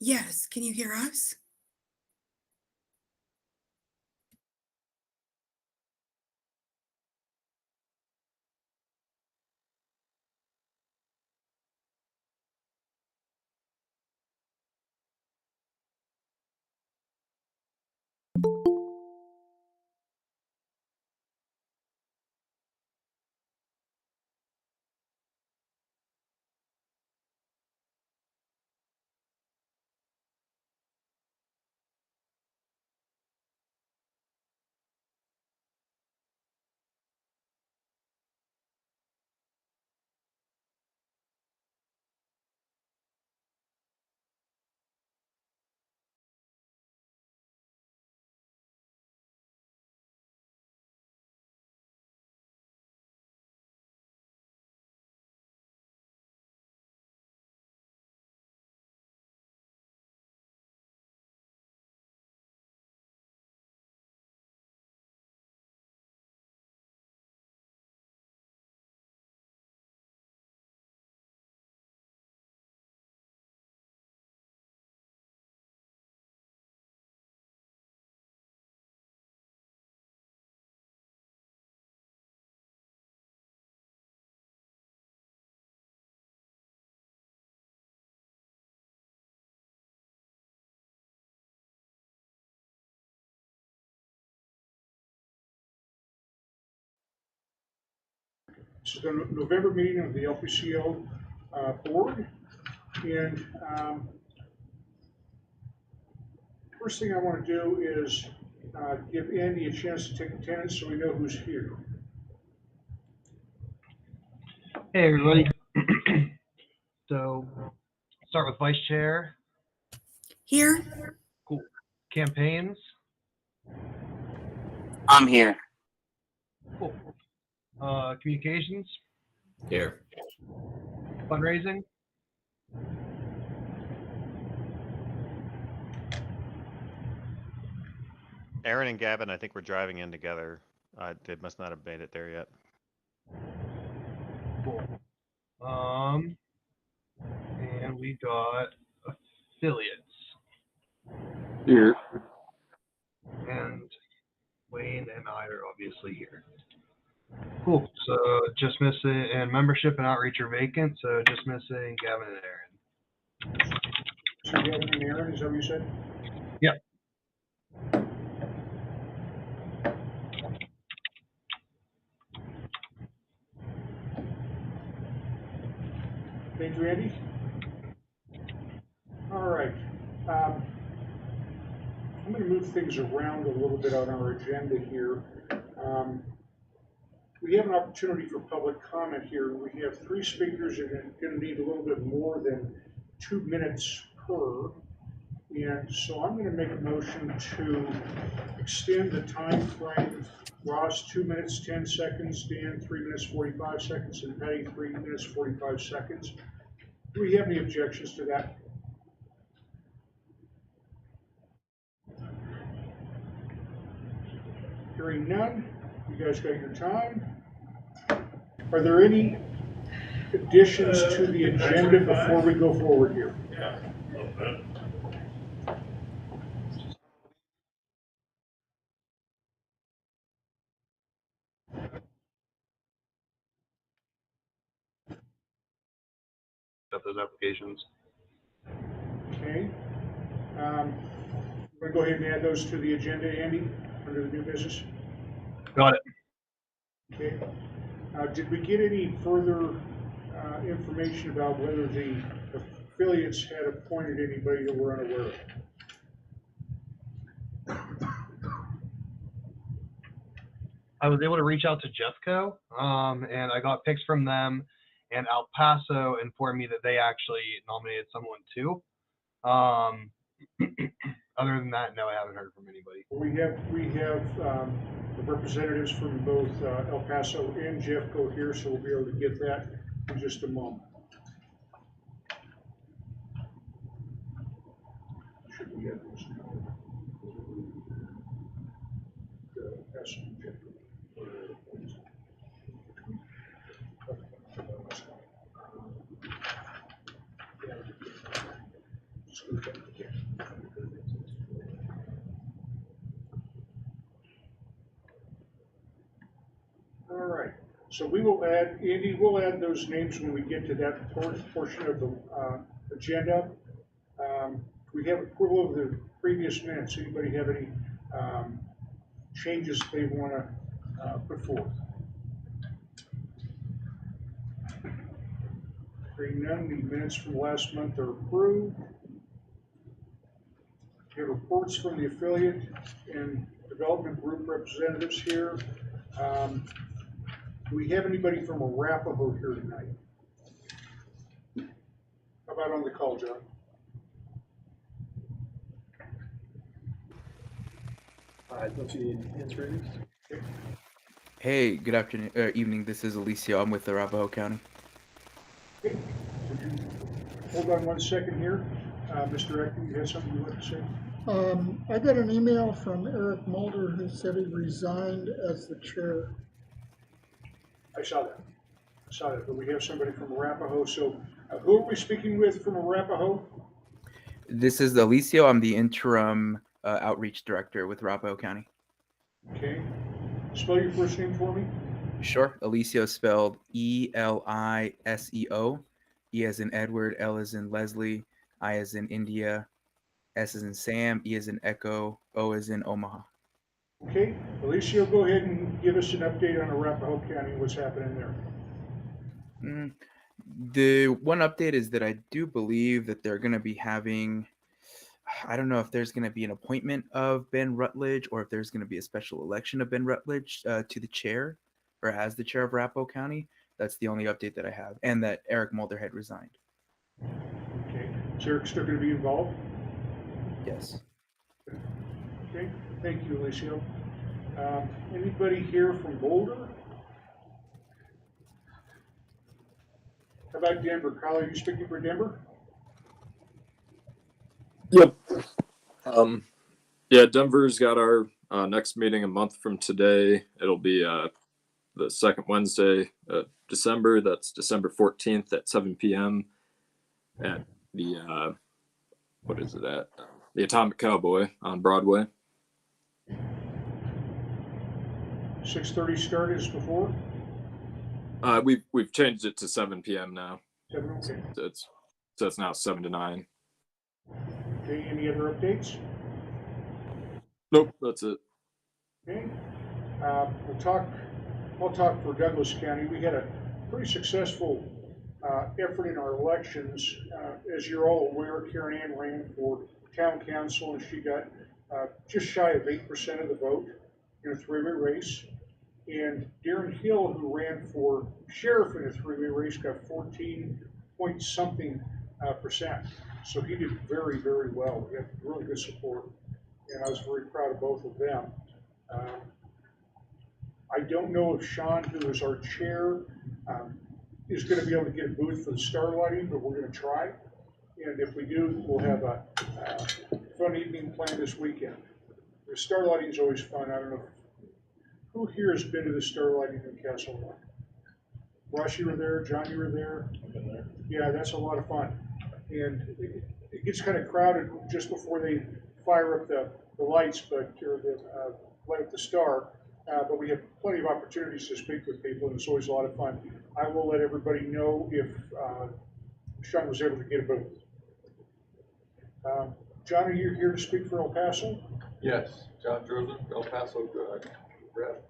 Yes, can you hear us? This is the November meeting of the LPCO board. And first thing I want to do is give Andy a chance to take attendance so we know who's here. Hey, everybody. So, start with vice chair. Here? Cool. Campaigns. I'm here. Cool. Communications. Here. Fundraising. Aaron and Gavin, I think we're driving in together. They must not have made it there yet. Cool. And we got affiliates. Here. And Wayne and I are obviously here. Cool. So just missing, and membership and outreach are vacant. So just missing Gavin and Aaron. So Gavin and Aaron, is that what you said? Yep. Thank you, Andy. All right. I'm going to move things around a little bit on our agenda here. We have an opportunity for public comment here. We have 3 speakers that are going to need a little bit more than 2 minutes per. And so I'm going to make a motion to extend the time frame. Ross, 2 minutes, 10 seconds. Dan, 3 minutes, 45 seconds. And Patty, 3 minutes, 45 seconds. Do we have any objections to that? Hearing none, you guys got your time. Are there any additions to the agenda before we go forward here? Yeah. Got those applications. Okay. We're going to go ahead and add those to the agenda, Andy, under the new business. Got it. Okay. Did we get any further information about whether the affiliates had appointed anybody that we're unaware of? I was able to reach out to Jeffco, and I got picks from them, and El Paso informed me that they actually nominated someone too. Other than that, no, I haven't heard from anybody. We have representatives from both El Paso and Jeffco here, so we'll be able to get that in just a moment. Should we have this now? El Paso and Jeffco. So we will add, Andy, we'll add those names when we get to that portion of the agenda. We have approval of the previous minutes. Anybody have any changes they want to put forth? Hearing none, the minutes from last month are approved. We have reports from the affiliate and development group representatives here. Do we have anybody from Arapahoe here tonight? How about on the call, John? I thought you needed introduced. Hey, good afternoon, evening. This is Alicia. I'm with Arapahoe County. Okay. Would you hold on one second here? Mr. Ecken, you had something you wanted to say? I got an email from Eric Mulder who said he resigned as the chair. I saw that, but we have somebody from Arapahoe. So who are we speaking with from Arapahoe? This is Alicia. I'm the interim outreach director with Arapahoe County. Okay. Spell your first name for me. Sure. Alicia is spelled E-L-I-S-E-O. E as in Edward, L as in Leslie, I as in India, S as in Sam, E as in Echo, O as in Omaha. Okay. Alicia, go ahead and give us an update on Arapahoe County and what's happening there. The one update is that I do believe that they're going to be having, I don't know if there's going to be an appointment of Ben Rutledge or if there's going to be a special election of Ben Rutledge to the chair or as the chair of Arapahoe County. That's the only update that I have, and that Eric Mulder had resigned. Okay. Is Eric still going to be involved? Yes. Okay. Thank you, Alicia. Anybody here from Boulder? How about Denver? Kyle, are you speaking for Denver? Yep. Yeah, Denver's got our next meeting a month from today. It'll be the second Wednesday of December. That's December 14th at 7 p.m. at the, what is it at? The Atomic Cowboy on Broadway. 6:30 start as before? We've changed it to 7 p.m. now. 7, okay. So it's now 7 to 9. Okay, any other updates? Nope, that's it. Okay. I'll talk for Douglas County. We had a pretty successful effort in our elections. As you're all aware, Karen Ann ran for town council and she got just shy of 8% of the vote in a three-way race. And Darren Hill, who ran for sheriff in a three-way race, got 14-point-something percent. So he did very, very well. We had really good support, and I was very proud of both of them. I don't know if Sean, who is our chair, is going to be able to get a booth for the star lighting, but we're going to try. And if we do, we'll have a fun evening planned this weekend. The star lighting is always fun. I don't know who here has been to the star lighting in Castle Rock. Ross, you were there. John, you were there. I've been there. Yeah, that's a lot of fun. And it gets kind of crowded just before they fire up the lights, but light up the star. But we have plenty of opportunities to speak with people, and it's always a lot of fun. I will let everybody know if Sean was able to get a booth. John, are you here to speak for El Paso? Yes, John Drozen, El Paso rep.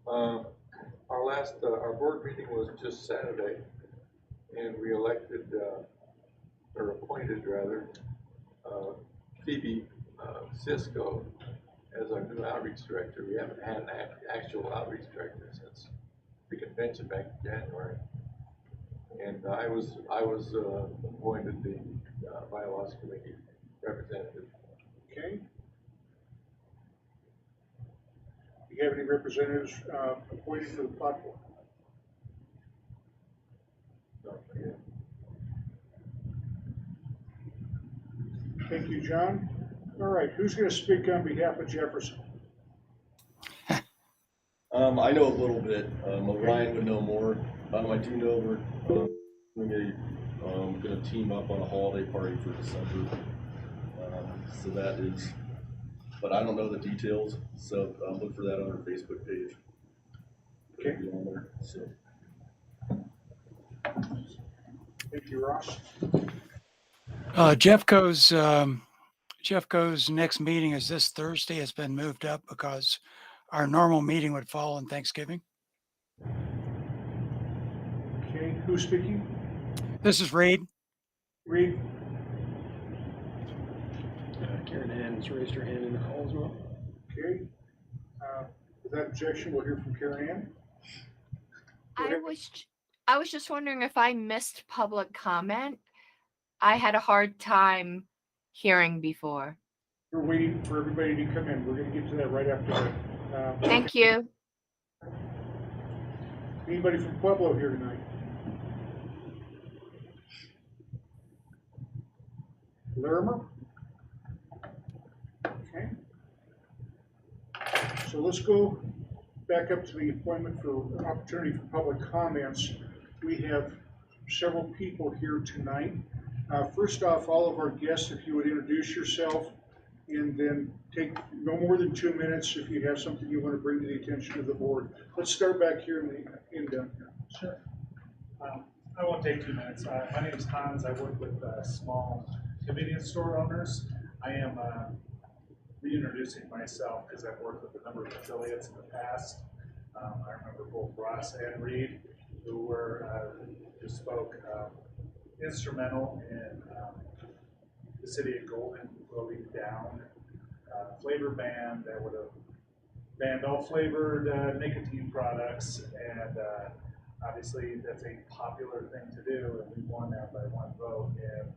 Our board meeting was just Saturday, and we elected, or appointed rather, Phoebe Cisco as our new outreach director. We haven't had an actual outreach director since the convention back in January. And I was appointed the bylaws committee representative. Okay. Do you have any representatives appointed for the platform? So, yeah. Thank you, John. All right, who's going to speak on behalf of Jefferson? I know a little bit. Ryan would know more. I do know we're going to team up on a holiday party for December. So that is, but I don't know the details. So look for that on our Facebook page. Okay. be on there, so. Thank you, Ross. Jeffco's next meeting is this Thursday. It's been moved up because our normal meeting would fall on Thanksgiving. Okay, who's speaking? This is Reed. Reed? Karen Ann has raised her hand in the call as well. Okay. Without objection, we'll hear from Karen Ann. I was just wondering if I missed public comment. I had a hard time hearing before. We're waiting for everybody to come in. We're going to get to that right after that. Thank you. Anybody from Pueblo here tonight? Larimer? Okay. So let's go back up to the appointment for opportunity for public comments. We have several people here tonight. First off, all of our guests, if you would introduce yourself and then take no more than 2 minutes if you have something you want to bring to the attention of the board. Let's start back here in down here. Sure. I won't take 2 minutes. My name is Hans. I work with small convenience store owners. I am reintroducing myself because I've worked with a number of affiliates in the past. I remember both Ross and Reed, who were who spoke instrumental in the city of Golden voting down flavor ban that would have banned all flavored nicotine products, and obviously that's a popular thing to do, and we won that by 1 vote. And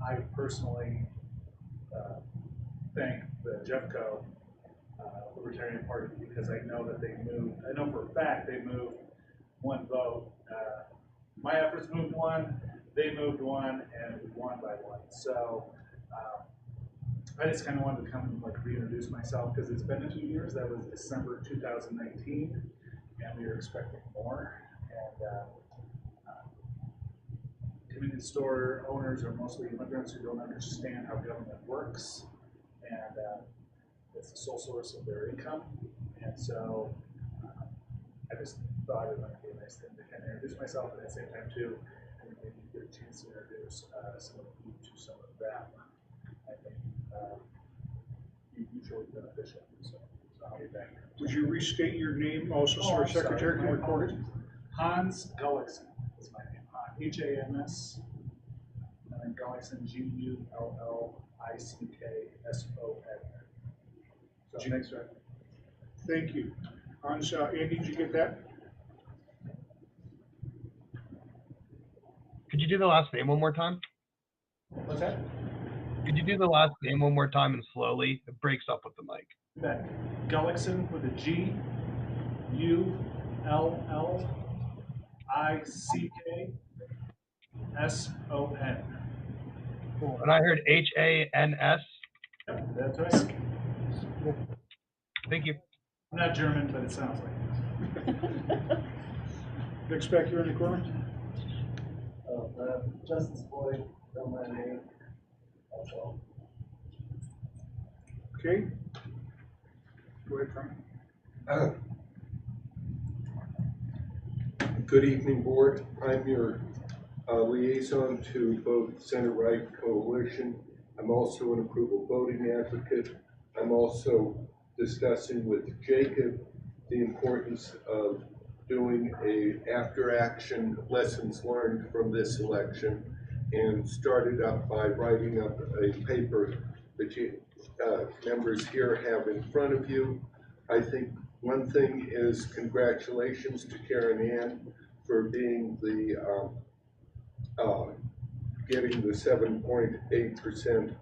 I personally thank the Jeffco Libertarian Party because I know that they moved. I know for a fact they moved 1 vote. My efforts moved 1, they moved 1, and we won by 1. So I just kind of wanted to come and like reintroduce myself because it's been 2 years. That was December 2019, and we were expecting more. And convenience store owners are mostly immigrants who don't understand how government works, and it's the sole source of their income. And so I just thought it might be a nice thing to kind of introduce myself, and at the same time too, and maybe get a chance to introduce some of you to some of them. I think mutually beneficial. So I'll be back. Would you restate your name also so our secretary can record it? Hans Gullickson is my name. H-A-N-S, and then Gullickson, G-U-L-L-I-C-K-S-O-N. So thanks, sir. Thank you. Hans, Andy, did you get that? Could you do the last name one more time? What's that? Could you do the last name one more time and slowly? It breaks up with the mic. Bet. Gullickson with a G, U-L-L-I-C-K-S-O-N. Cool. And I heard H-A-N-S. Yep, that's right. Cool. Thank you. I'm not German, but it sounds like it. Next back here in the corner. Justice Boyd, don't my name. That's all. Okay. Go ahead, Frank. Good evening, board. I'm your liaison to both Center-Right Coalition. I'm also an approval voting advocate. I'm also discussing with Jacob the importance of doing a after-action lessons learned from this election, and started up by writing up a paper that you members here have in front of you. I think one thing is congratulations to Karen Ann for being the getting the 7.8%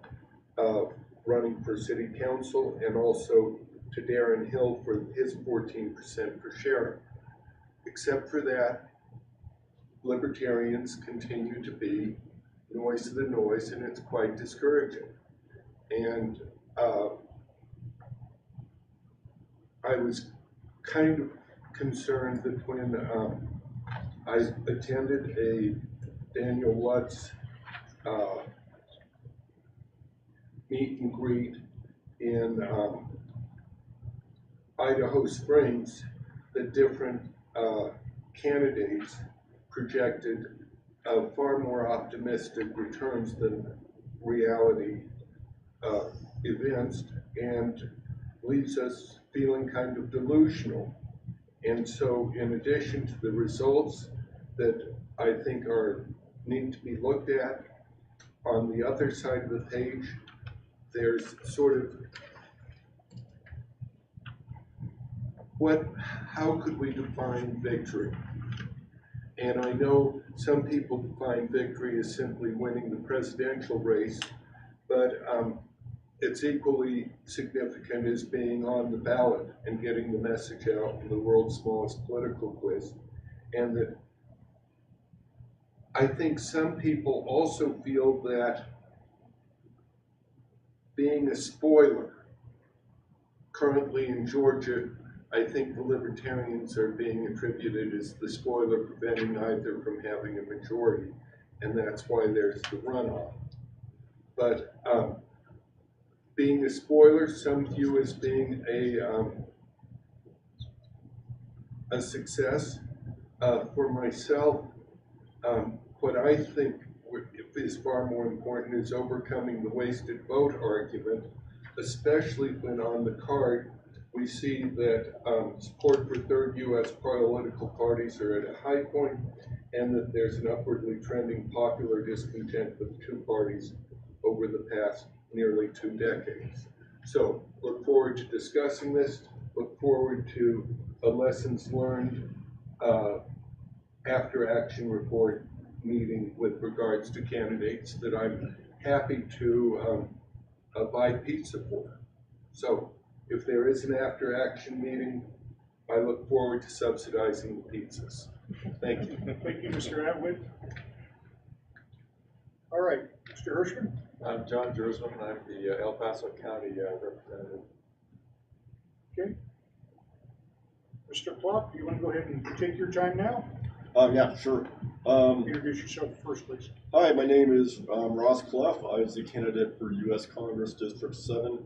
running for city council, and also to Darren Hill for his 14% for sheriff. Except for that, libertarians continue to be noise of the noise, and it's quite discouraging. And I was kind of concerned that when I attended a Daniel Lutz meet and greet in Idaho Springs, the different candidates projected far more optimistic returns than reality evinced, and leaves us feeling kind of delusional. And so in addition to the results that I think need to be looked at, on the other side of the page, there's sort of how could we define victory? And I know some people define victory as simply winning the presidential race, but it's equally significant as being on the ballot and getting the message out in the world's smallest political quiz. And that I think some people also feel that being a spoiler, currently in Georgia, I think the Libertarians are being attributed as the spoiler preventing either from having a majority, and that's why there's the runoff. But being a spoiler, some view as being a success. For myself, what I think is far more important is overcoming the wasted vote argument, especially when on the card we see that support for third U.S. political parties are at a high point, and that there's an upwardly trending popular discontent with two parties over the past nearly 2 decades. So look forward to discussing this, look forward to a lessons learned after action report meeting with regards to candidates that I'm happy to buy pizza for. So if there is an after action meeting, I look forward to subsidizing the pizzas. Thank you. Thank you, Mr. Atwood. All right, Mr. Hirschman. I'm John Jersman. I'm the El Paso County representative. Okay. Mr. Klopp, you want to go ahead and take your time now? Yeah, sure. Introduce yourself first, please. Hi, my name is Ross Clough. I was the candidate for U.S. Congress District 7.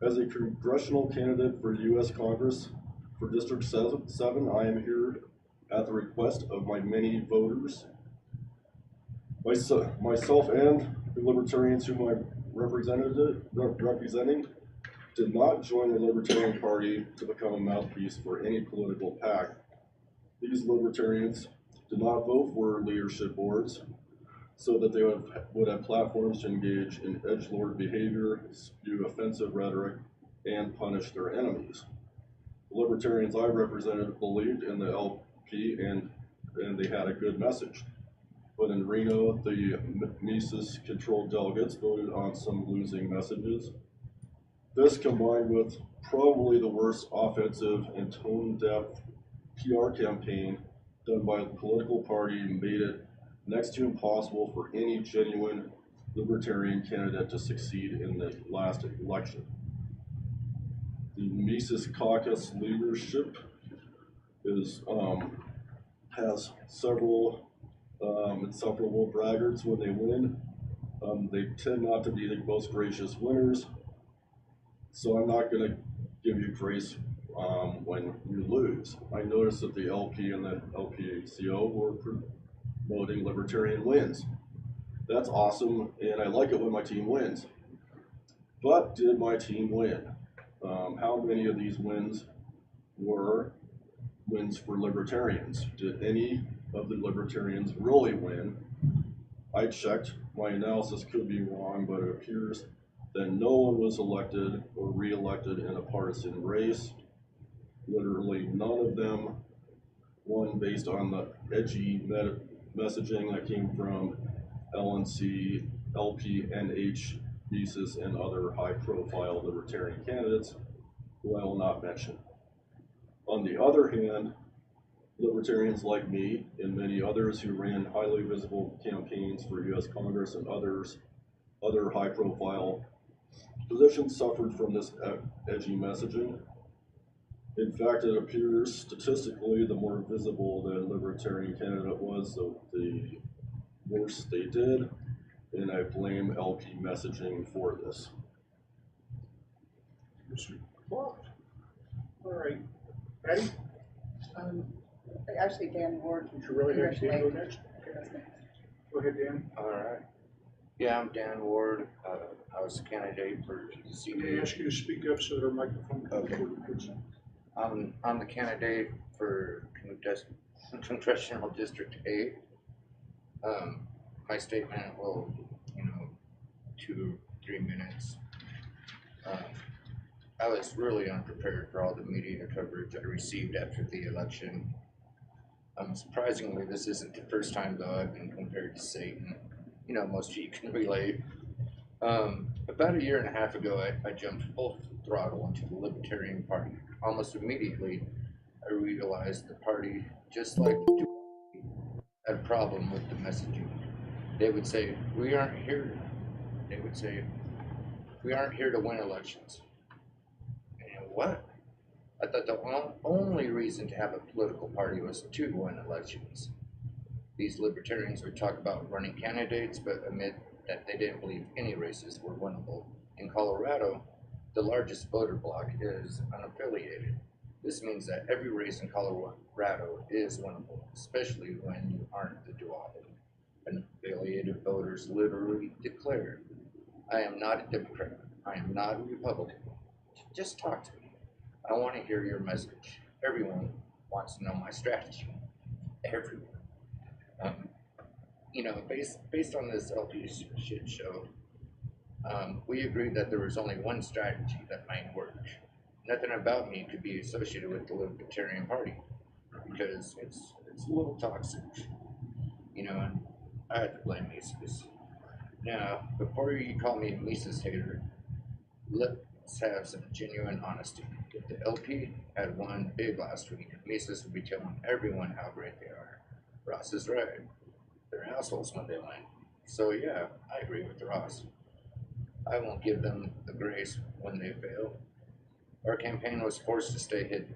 As a congressional candidate for U.S. Congress for District 7, I am here at the request of my many voters. Myself and the Libertarians whom I'm representing did not join the Libertarian Party to become a mouthpiece for any political PAC. These Libertarians did not vote for leadership boards so that they would have platforms to engage in edgelord behavior, spew offensive rhetoric, and punish their enemies. The Libertarians I represented believed in the LP and they had a good message. But in Reno, the Mises-controlled delegates voted on some losing messages. This, combined with probably the worst offensive and tone-deaf PR campaign done by the political party, made it next to impossible for any genuine Libertarian candidate to succeed in the last election. The Mises Caucus leadership has several insufferable braggarts when they win. They tend not to be the most gracious winners, so I'm not going to give you grace when you lose. I noticed that the LP and the LPCO were promoting Libertarian wins. That's awesome, and I like it when my team wins. But did my team win? How many of these wins were wins for Libertarians? Did any of the Libertarians really win? I checked. My analysis could be wrong, but it appears that no one was elected or re-elected in a partisan race. Literally none of them won based on the edgy messaging that came from LNC, LP, NH, Mises, and other high-profile Libertarian candidates, who I will not mention. On the other hand, Libertarians like me and many others who ran highly visible campaigns for U.S. Congress and other high-profile positions suffered from this edgy messaging. In fact, it appears statistically the more visible the Libertarian candidate was, the worse they did, and I blame LP messaging for this. Mr. Clark. All right, Patty. Actually, Dan Ward. Would you really have Dan go next? Go ahead, Dan. All right. Yeah, I'm Dan Ward. I was a candidate for I'm going to ask you to speak up so that our microphone can Okay. please. I'm the candidate for Congressional District 8. My statement will, 2-3 minutes. I was really unprepared for all the media coverage I received after the election. Surprisingly, this isn't the first time, though, I've been compared to Satan. Most of you can relate. About a year and a half ago, I jumped full throttle into the Libertarian Party. Almost immediately, I realized the party, just like the had a problem with the messaging. They would say, we aren't here to win elections. And what? I thought the only reason to have a political party was to win elections. These libertarians would talk about running candidates, but admit that they didn't believe any races were winnable. In Colorado, the largest voter bloc is unaffiliated. This means that every race in Colorado is winnable, especially when you aren't the duopoly. Unaffiliated voters literally declare, I am not a Democrat, I am not a Republican. Just talk to me. I want to hear your message. Everyone wants to know my strategy. Everyone. Based on this LP shit show, we agreed that there was only one strategy that might work. Nothing about me could be associated with the Libertarian Party because it's a little toxic, and I had to blame Mises. Now, before you call me a Mises hater, let's have some genuine honesty. If the LP had won big last week, Mises would be telling everyone how great they are. Ross is right. They're assholes when they win. So yeah, I agree with Ross. I won't give them the grace when they fail. Our campaign was forced to stay hidden.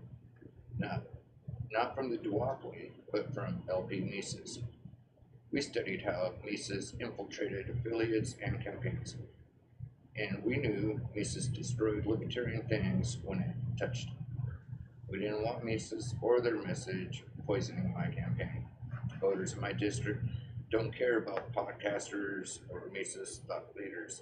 Not from the duopoly, but from LP Mises. We studied how Mises infiltrated affiliates and campaigns. And we knew Mises destroyed libertarian things when it touched them. We didn't want Mises or their message poisoning my campaign. Voters in my district don't care about podcasters or Mises thought leaders.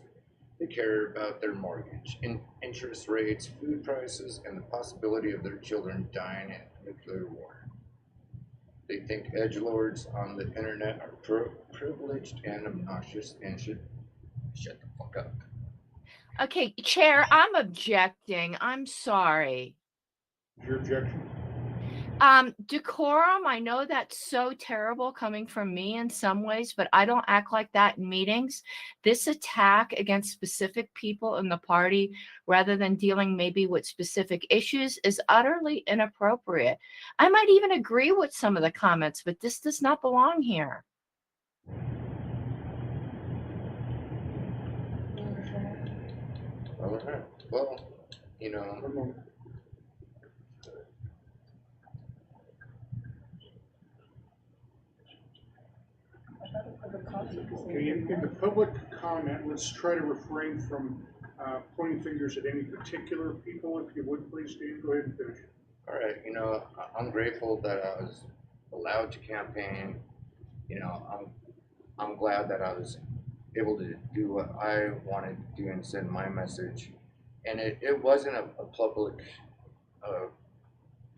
They care about their mortgage, interest rates, food prices, and the possibility of their children dying in nuclear war. They think edgelords on the internet are privileged and obnoxious and should shut the fuck up. Okay, Chair, I'm objecting. I'm sorry. Your objection? Decorum, I know that's so terrible coming from me in some ways, but I don't act like that in meetings. This attack against specific people in the party, rather than dealing maybe with specific issues, is utterly inappropriate. I might even agree with some of the comments, but this does not belong here. All right. Well, Okay, in the public comment, let's try to refrain from pointing fingers at any particular people. If you would, please, Dan, go ahead and finish. all right. I'm grateful that I was allowed to campaign. I'm glad that I was able to do what I wanted to do and send my message. And it wasn't a public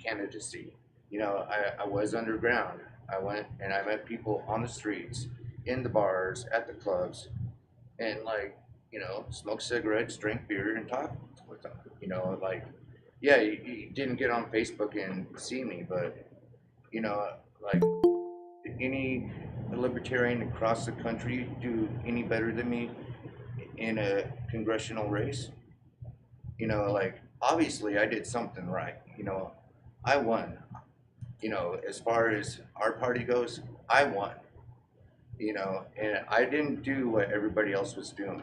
candidacy. I was underground. I went and I met people on the streets, in the bars, at the clubs, and smoke cigarettes, drink beer, and talk with them. Yeah, you didn't get on Facebook and see me, but did any libertarian across the country do any better than me in a congressional race? Obviously I did something right. I won. As far as our party goes, I won. And I didn't do what everybody else was doing.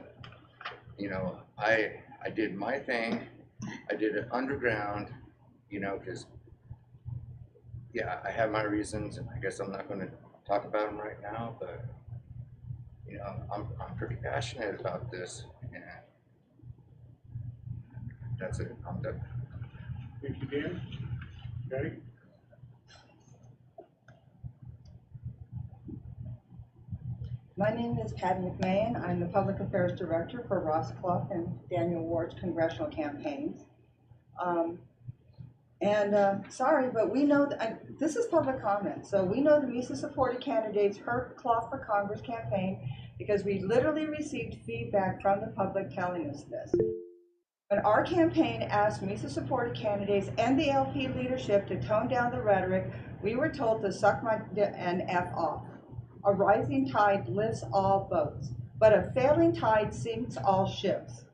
I did my thing. I did it underground, because, yeah, I have my reasons, and I guess I'm not going to talk about them right now, but, I'm pretty passionate about this, and that's it. I'm done. Thank you, Dan. Okay. My name is Patty McMahon. I'm the Public Affairs Director for Ross Clough and Daniel Ward's congressional campaigns. Sorry, but we know that this is public comment. So we know the Mises-supported candidates heard Clough for Congress campaign because we literally received feedback from the public telling us this. When our campaign asked Mises-supported candidates and the LP leadership to tone down the rhetoric, we were told to suck my and F off. A rising tide lifts all boats, but a failing tide sinks all ships.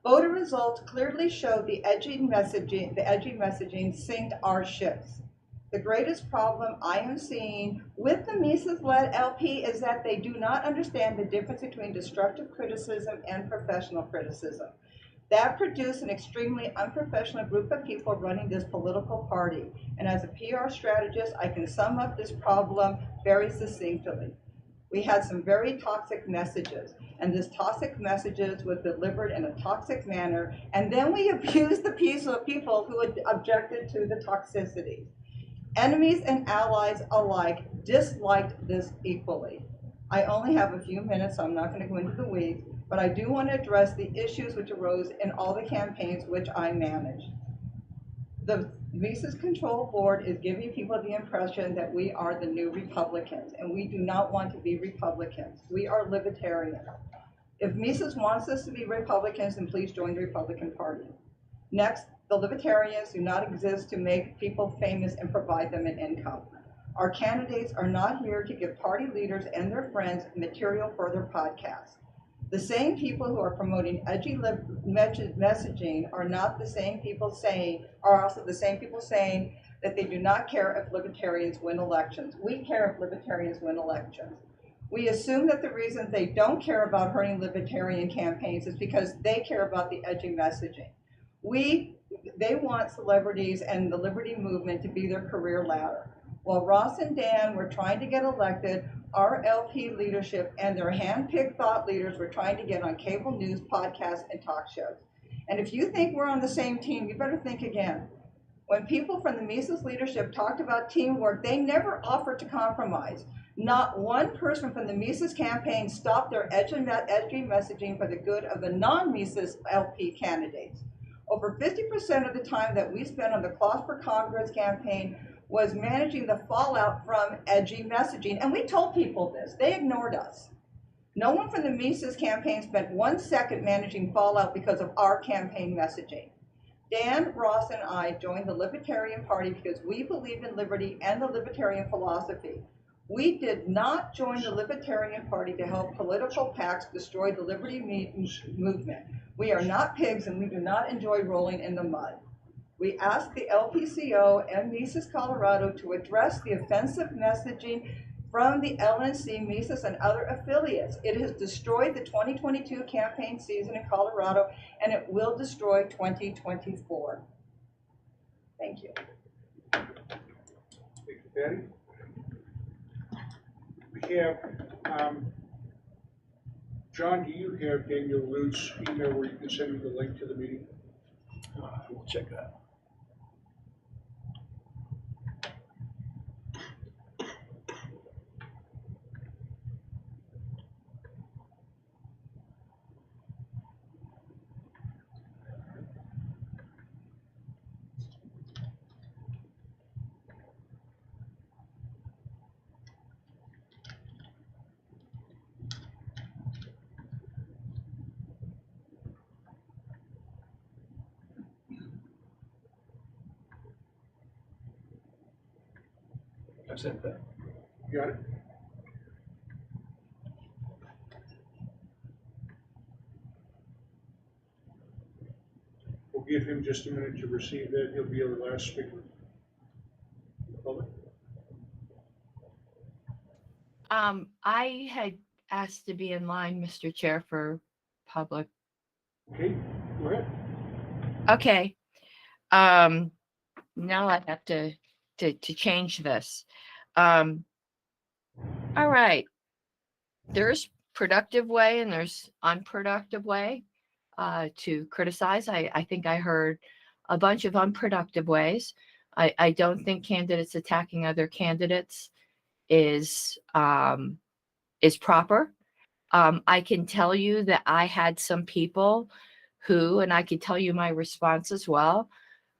Voter results clearly show the edgy messaging sinked our ships. The greatest problem I am seeing with the Mises-led LP is that they do not understand the difference between destructive criticism and professional criticism. That produced an extremely unprofessional group of people running this political party. And as a PR strategist, I can sum up this problem very succinctly. We had some very toxic messages, and this toxic messages was delivered in a toxic manner, and then we abused the people who had objected to the toxicity. Enemies and allies alike disliked this equally. I only have a few minutes, so I'm not going to go into the weeds, but I do want to address the issues which arose in all the campaigns which I managed. The Mises Control Board is giving people the impression that we are the new Republicans, and we do not want to be Republicans. We are Libertarian. If Mises wants us to be Republicans, then please join the Republican Party. Next, the Libertarians do not exist to make people famous and provide them an income. Our candidates are not here to give party leaders and their friends material for their podcasts. The same people who are promoting edgy messaging are not the same people are also the same people saying that they do not care if libertarians win elections. We care if libertarians win elections. We assume that the reason they don't care about hurting libertarian campaigns is because they care about the edgy messaging. They want celebrities and the liberty movement to be their career ladder. While Ross and Dan were trying to get elected, our LP leadership and their hand-picked thought leaders were trying to get on cable news, podcasts, and talk shows. And if you think we're on the same team, you better think again. When people from the Mises leadership talked about teamwork, they never offered to compromise. Not one person from the Mises campaign stopped their edgy messaging for the good of the non-Mises LP candidates. Over 50% of the time that we spent on the Clough for Congress campaign was managing the fallout from edgy messaging. And we told people this. They ignored us. No one from the Mises campaign spent 1 second managing fallout because of our campaign messaging. Dan, Ross, and I joined the Libertarian Party because we believe in liberty and the libertarian philosophy. We did not join the Libertarian Party to help political PACs destroy the liberty movement. We are not pigs, and we do not enjoy rolling in the mud. We asked the LPCO and Mises Colorado to address the offensive messaging from the LNC, Mises, and other affiliates. It has destroyed the 2022 campaign season in Colorado, and it will destroy 2024. Thank you. Thank you, Patty. We have, John, do you have Daniel Lute's email where you can send me the link to the meeting? We'll check that. I sent that. You got it? We'll give him just a minute to receive that. He'll be our last speaker. Public. I had asked to be in line, Mr. Chair, for public. Okay, go ahead. Okay. Now I have to change this. All right. There's productive way and there's unproductive way to criticize. I think I heard a bunch of unproductive ways. I don't think candidates attacking other candidates is proper. I can tell you that I had some people who, and I could tell you my response as well,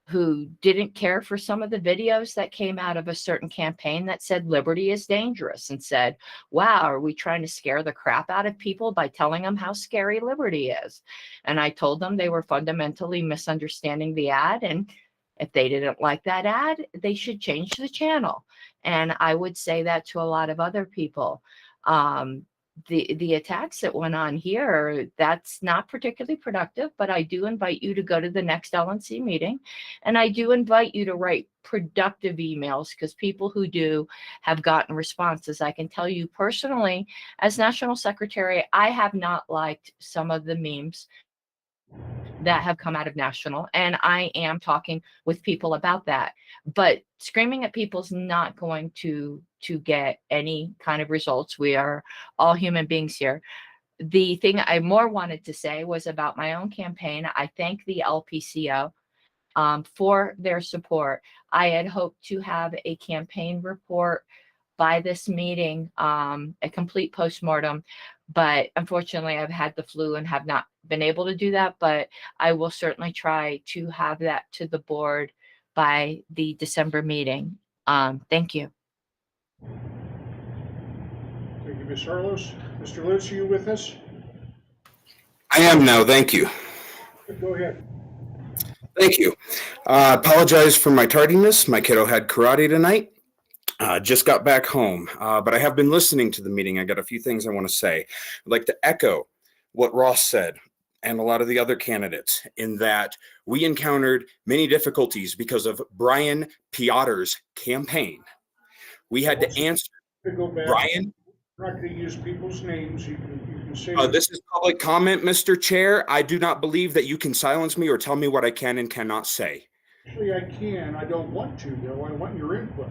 who didn't care for some of the videos that came out of a certain campaign that said liberty is dangerous, and said, wow, are we trying to scare the crap out of people by telling them how scary liberty is? And I told them they were fundamentally misunderstanding the ad, and if they didn't like that ad, they should change the channel. And I would say that to a lot of other people. The attacks that went on here, that's not particularly productive, but I do invite you to go to the next LNC meeting, and I do invite you to write productive emails, because people who do have gotten responses. I can tell you personally, as National Secretary, I have not liked some of the memes that have come out of National, and I am talking with people about that. But screaming at people's not going to get any kind of results. We are all human beings here. The thing I more wanted to say was about my own campaign. I thank the LPCO for their support. I had hoped to have a campaign report by this meeting, a complete postmortem, but unfortunately I've had the flu and have not been able to do that, but I will certainly try to have that to the board by the December meeting. Thank you. Thank you, Ms. Harlos. Mr. Lutz, are you with us? I am now, thank you. Go ahead. Thank you. Apologize for my tardiness. My kiddo had karate tonight. Just got back home, but I have been listening to the meeting. I got a few things I want to say. I'd like to echo what Ross said and a lot of the other candidates, in that we encountered many difficulties because of Brian Piotr's campaign. We had to answer Brian. We're not going to use people's names. You can say. This is public comment, Mr. Chair. I do not believe that you can silence me or tell me what I can and cannot say. Actually, I can. I don't want to, though. I want your input.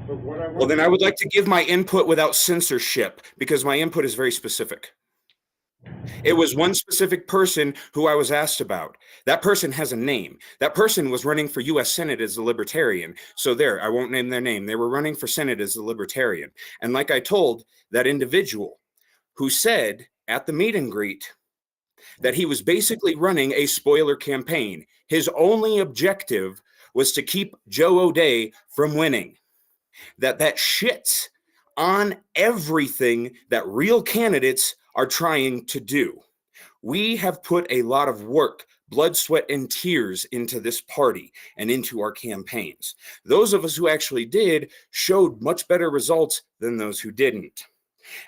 But what I want Well, then I would like to give my input without censorship, because my input is very specific. It was one specific person who I was asked about. That person has a name. That person was running for U.S. Senate as a Libertarian. So there, I won't name their name. They were running for Senate as a Libertarian. And like I told that individual who said at the meet and greet that he was basically running a spoiler campaign. His only objective was to keep Joe O'Dea from winning. That shits on everything that real candidates are trying to do. We have put a lot of work, blood, sweat, and tears into this party and into our campaigns. Those of us who actually did showed much better results than those who didn't.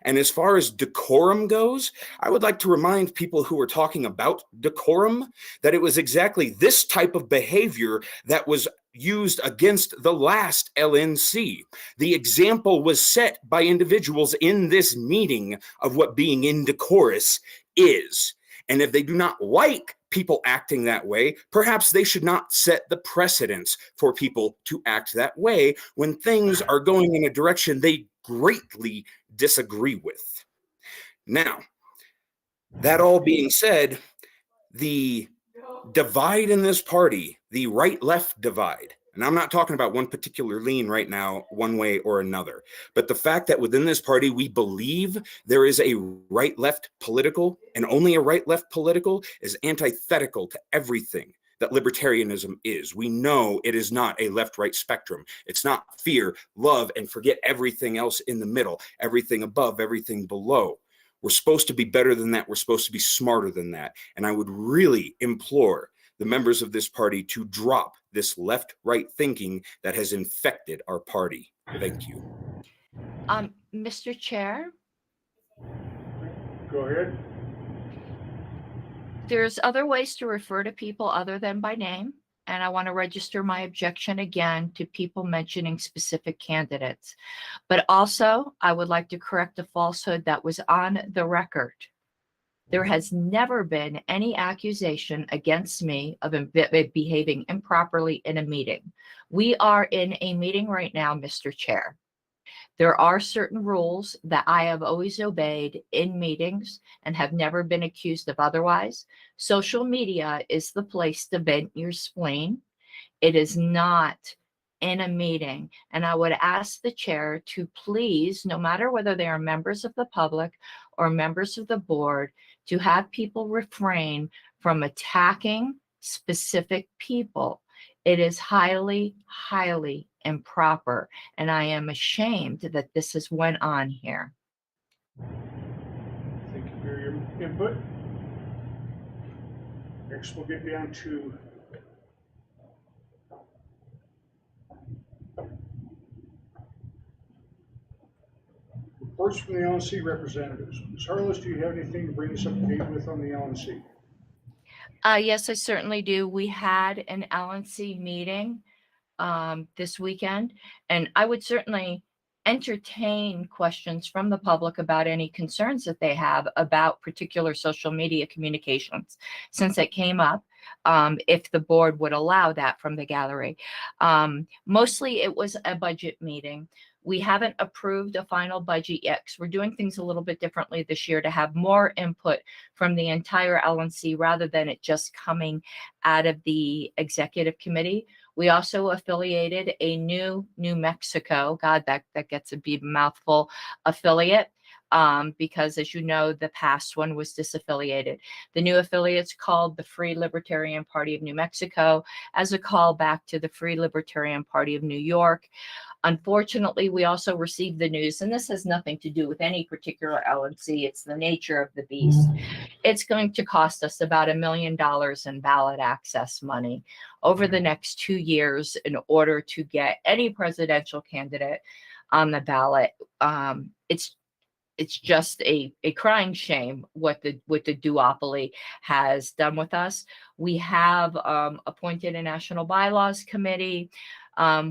And as far as decorum goes, I would like to remind people who are talking about decorum that it was exactly this type of behavior that was used against the last LNC. The example was set by individuals in this meeting of what being indecorous is. And if they do not like people acting that way, perhaps they should not set the precedence for people to act that way when things are going in a direction they greatly disagree with. Now, that all being said, the divide in this party, the right-left divide, and I'm not talking about one particular lean right now, one way or another, but the fact that within this party, we believe there is a right-left political, and only a right-left political is antithetical to everything that libertarianism is. We know it is not a left-right spectrum. It's not fear, love, and forget everything else in the middle, everything above, everything below. We're supposed to be better than that. We're supposed to be smarter than that. And I would really implore the members of this party to drop this left-right thinking that has infected our party. Thank you. Mr. Chair? Go ahead. There's other ways to refer to people other than by name, and I want to register my objection again to people mentioning specific candidates. But also, I would like to correct a falsehood that was on the record. There has never been any accusation against me of behaving improperly in a meeting. We are in a meeting right now, Mr. Chair. There are certain rules that I have always obeyed in meetings and have never been accused of otherwise. Social media is the place to vent your spleen. It is not in a meeting. And I would ask the chair to please, no matter whether they are members of the public or members of the board, to have people refrain from attacking specific people. It is highly, highly improper. And I am ashamed that this has went on here. Thank you for your input. Next, we'll get down to reports from the LNC representatives. Ms. Harless, do you have anything to bring us up to date with on the LNC? Yes, I certainly do. We had an LNC meeting this weekend, and I would certainly entertain questions from the public about any concerns that they have about particular social media communications, since it came up, if the board would allow that from the gallery. Mostly it was a budget meeting. We haven't approved a final budget yet because we're doing things a little bit differently this year to have more input from the entire LNC rather than it just coming out of the executive committee. We also affiliated a new New Mexico, God, that gets a big mouthful, affiliate, because as you know, the past one was disaffiliated. The new affiliate's called the Free Libertarian Party of New Mexico, as a callback to the Free Libertarian Party of New York. Unfortunately, we also received the news, and this has nothing to do with any particular LNC. It's the nature of the beast. It's going to cost us about $1 million in ballot access money over the next 2 years in order to get any presidential candidate on the ballot. It's just a crying shame what the duopoly has done with us. We have appointed a national bylaws committee.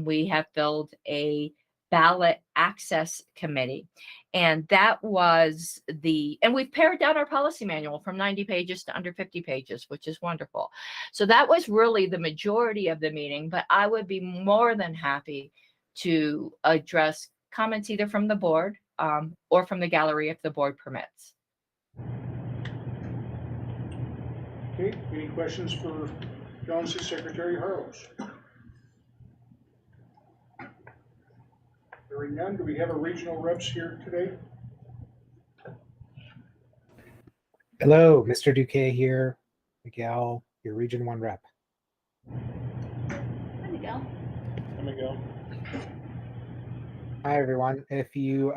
We have filled a ballot access committee. And that was and we've pared down our policy manual from 90 pages to under 50 pages, which is wonderful. So that was really the majority of the meeting, but I would be more than happy to address comments either from the board or from the gallery if the board permits. Okay, any questions for LNC Secretary Harless? Hearing none, do we have a regional reps here today? Hello, Mr. Duque here. Miguel, your Region 1 rep. Hi, Miguel. Hi, Miguel. Hi, everyone. If you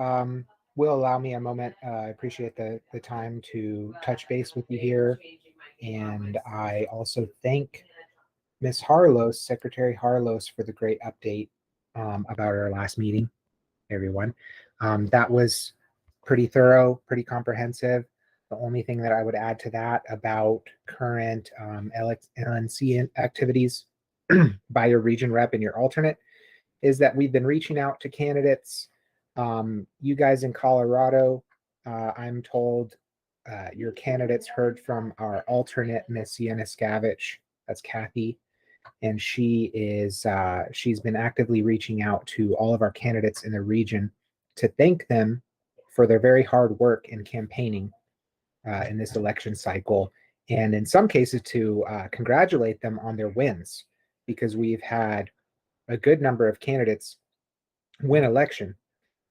will allow me a moment, I appreciate the time to touch base with you here. And I also thank Ms. Harlos, Secretary Harlos, for the great update about our last meeting, everyone. That was pretty thorough, pretty comprehensive. The only thing that I would add to that about current LNC activities by your region rep and your alternate is that we've been reaching out to candidates. You guys in Colorado, I'm told your candidates heard from our alternate, Miss Sienna Scavich. That's Kathy. And she's been actively reaching out to all of our candidates in the region to thank them for their very hard work in campaigning in this election cycle, and in some cases to congratulate them on their wins, because we've had a good number of candidates win election,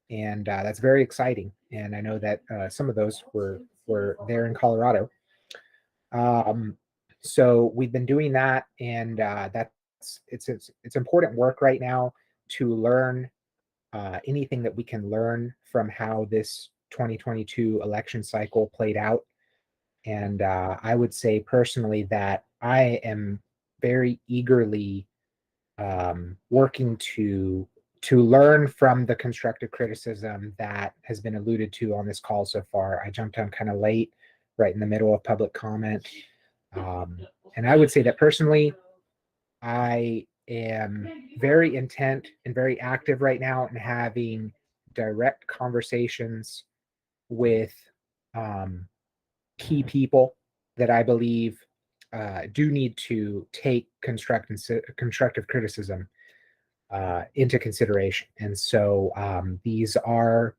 and that's very exciting. And I know that some of those were there in Colorado. So we've been doing that, and it's important work right now to learn anything that we can learn from how this 2022 election cycle played out. And I would say personally that I am very eagerly working to learn from the constructive criticism that has been alluded to on this call so far. I jumped on kind of late, right in the middle of public comment. And I would say that personally, I am very intent and very active right now in having direct conversations with key people that I believe do need to take constructive criticism into consideration. And so these are,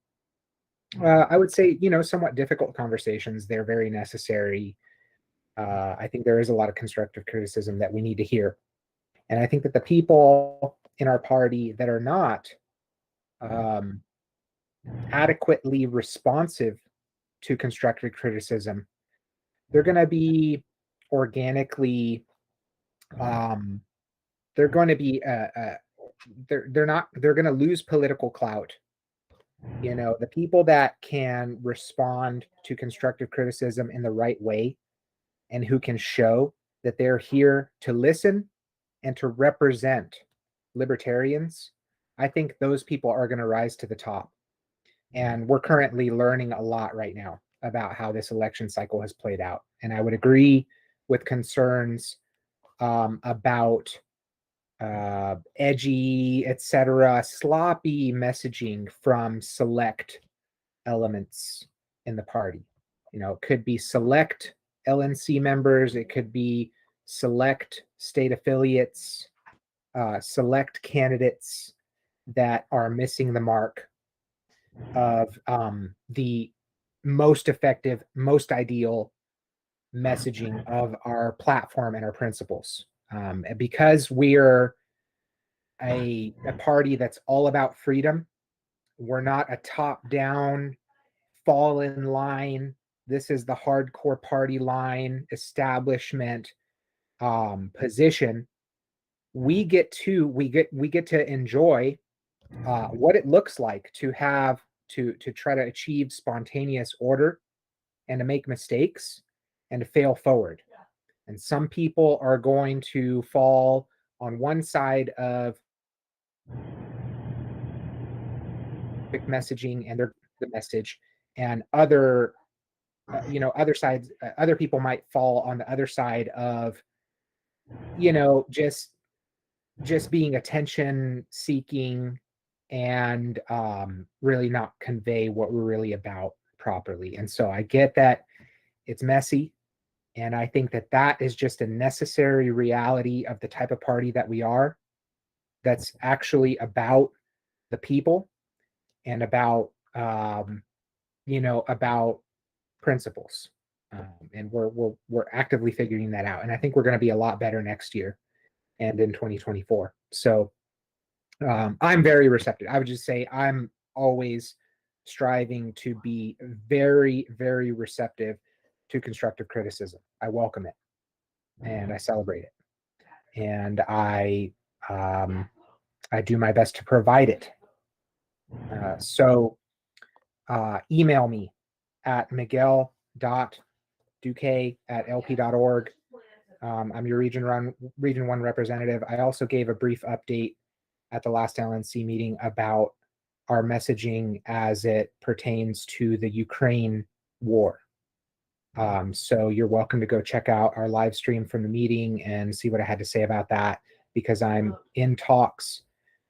I would say, somewhat difficult conversations. They're very necessary. I think there is a lot of constructive criticism that we need to hear. And I think that the people in our party that are not adequately responsive to constructive criticism, they're going to be organically, they're going to be, they're going to lose political clout. You know, the people that can respond to constructive criticism in the right way and who can show that they're here to listen and to represent libertarians, I think those people are going to rise to the top. And we're currently learning a lot right now about how this election cycle has played out. And I would agree with concerns about edgy, etc., sloppy messaging from select elements in the party. You know, it could be select LNC members, it could be select state affiliates, select candidates that are missing the mark of the most effective, most ideal messaging of our platform and our principles. Because we're a party that's all about freedom, we're not a top-down, fall in line, this is the hardcore party line establishment position. We get to enjoy what it looks like to have to try to achieve spontaneous order and to make mistakes and to fail forward. And some people are going to fall on one side of messaging and they're the message, and other other sides, other people might fall on the other side of just being attention seeking and really not convey what we're really about properly. And so I get that it's messy, and I think that that is just a necessary reality of the type of party that we are, that's actually about the people and about about principles. And we're actively figuring that out, and I think we're going to be a lot better next year and in 2024. So I'm very receptive. I would just say I'm always striving to be very, very receptive to constructive criticism. I welcome it and I celebrate it, and I do my best to provide it. So email me at miguel.duque@lp.org. I'm your Region 1 representative. I also gave a brief update at the last LNC meeting about our messaging as it pertains to the Ukraine war. So you're welcome to go check out our live stream from the meeting and see what I had to say about that, because I'm in talks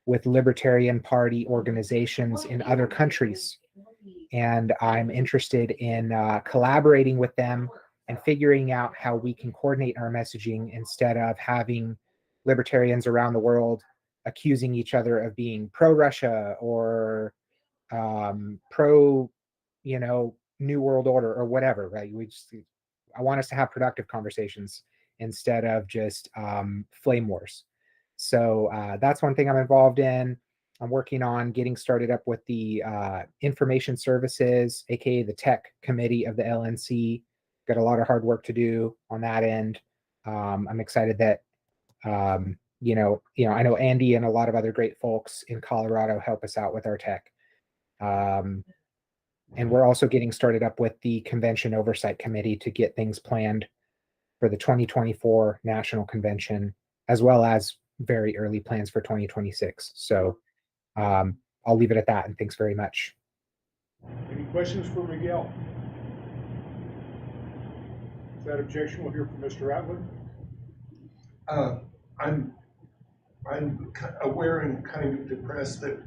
with Libertarian Party organizations in other countries, and I'm interested in collaborating with them and figuring out how we can coordinate our messaging instead of having libertarians around the world accusing each other of being pro-Russia or pro, New World Order or whatever, right? I want us to have productive conversations instead of just flame wars. So that's one thing I'm involved in. I'm working on getting started up with the information services, aka the tech committee of the LNC. Got a lot of hard work to do on that end. I'm excited that I know Andy and a lot of other great folks in Colorado help us out with our tech. And we're also getting started up with the convention oversight committee to get things planned for the 2024 national convention, as well as very early plans for 2026. So I'll leave it at that, and thanks very much. Any questions for Miguel? Without objection, we'll hear from Mr. Atwood. I'm aware and kind of depressed that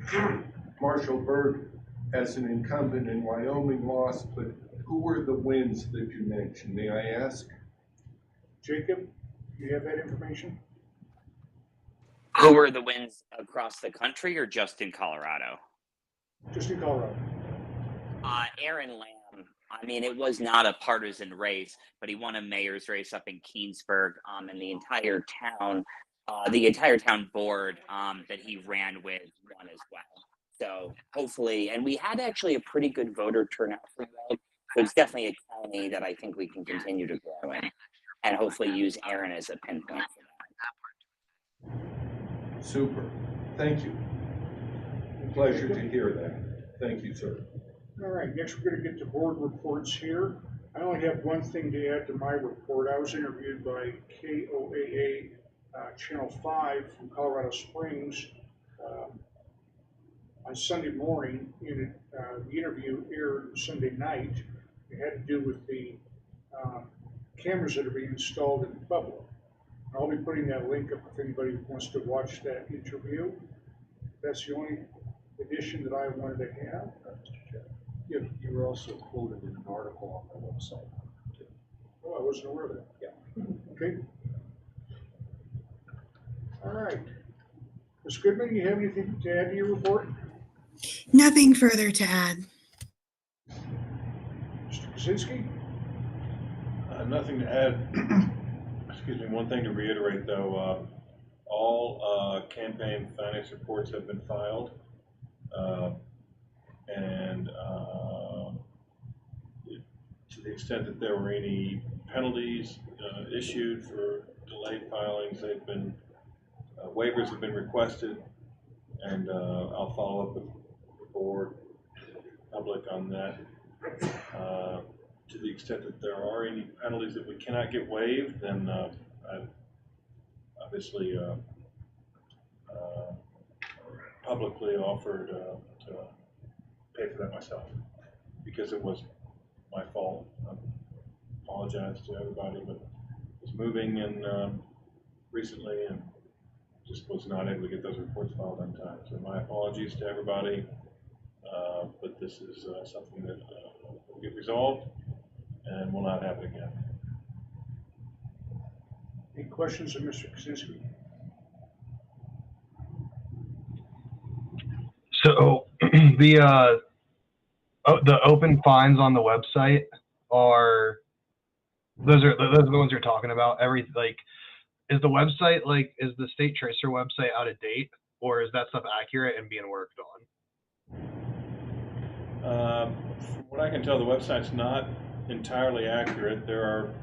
Marshall Berg, as an incumbent in Wyoming, lost, but who were the wins that you mentioned, may I ask? Jacob, do you have that information? Who were the wins across the country or just in Colorado? Just in Colorado. Aaron Lamb. I mean, it was not a partisan race, but he won a mayor's race up in Keensburg, and the entire town the entire town board that he ran with won as well. So hopefully, and we had actually a pretty good voter turnout for Weld. So it's definitely a county that I think we can continue to grow in, and hopefully use Aaron as a pinpoint for that. Super. Thank you. Pleasure to hear that. Thank you, sir. All right, next we're going to get to board reports here. I only have one thing to add to my report. I was interviewed by KOAA Channel 5 from Colorado Springs on Sunday morning. The interview aired Sunday night. It had to do with the cameras that are being installed in Pueblo. I'll be putting that link up if anybody wants to watch that interview. That's the only addition that I wanted to have. You were also quoted in an article on the website. Oh, I wasn't aware of that. Yeah. Okay. All right. Ms. Goodman, you have anything to add to your report? Nothing further to add. Mr. Kaczynski? Nothing to add. Excuse me. One thing to reiterate, though, all campaign finance reports have been filed, and to the extent that there were any penalties issued for delayed filings, they've been waivers have been requested, and I'll follow up with the board, public on that. To the extent that there are any penalties that we cannot get waived, then I've obviously publicly offered to pay for that myself, because it was my fault. I apologize to everybody, but I was moving and recently and just was not able to get those reports filed on time. So my apologies to everybody, but this is something that will get resolved and will not happen again. Any questions of Mr. Kaczynski? So the open fines on the website are those are the ones you're talking about. Is the website is the state tracer website out of date, or is that stuff accurate and being worked on? From what I can tell, the website's not entirely accurate. There are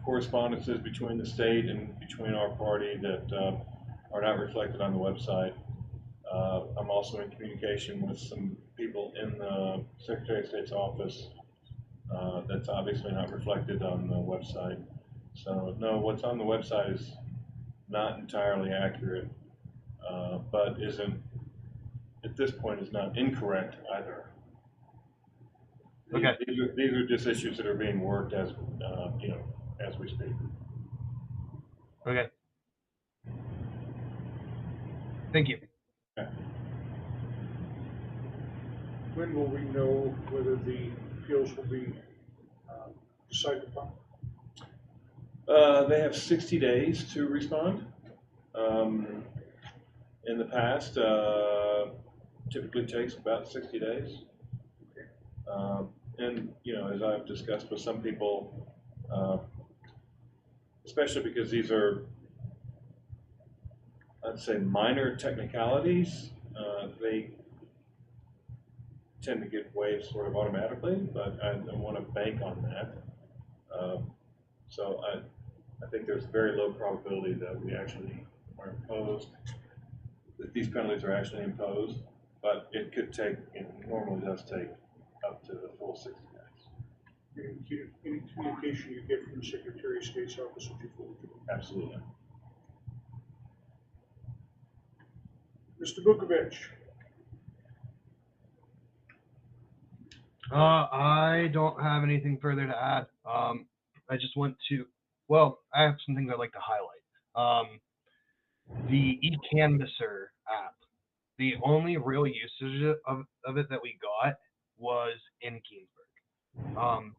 correspondences between the state and between our party that are not reflected on the website. I'm also in communication with some people in the Secretary of State's office that's obviously not reflected on the website. So no, what's on the website is not entirely accurate, but isn't, at this point, is not incorrect either. Okay. These are just issues that are being worked as as we speak. Okay. Thank you. Okay. When will we know whether the appeals will be decided upon? They have 60 days to respond. In the past, typically takes about 60 days. And, as I've discussed with some people, especially because these are, I'd say, minor technicalities, they tend to get waived sort of automatically, but I don't want to bank on that. So I think there's very low probability that we actually are imposed, that these penalties are actually imposed, but it could take, normally does take up to the full 60 days. Any communication you get from the Secretary of State's office would you forward to them? Absolutely. Mr. Vukovich. I don't have anything further to add. I just want to, I have some things I'd like to highlight. The eCanvasser app, the only real usage of it that we got was in Keensburg.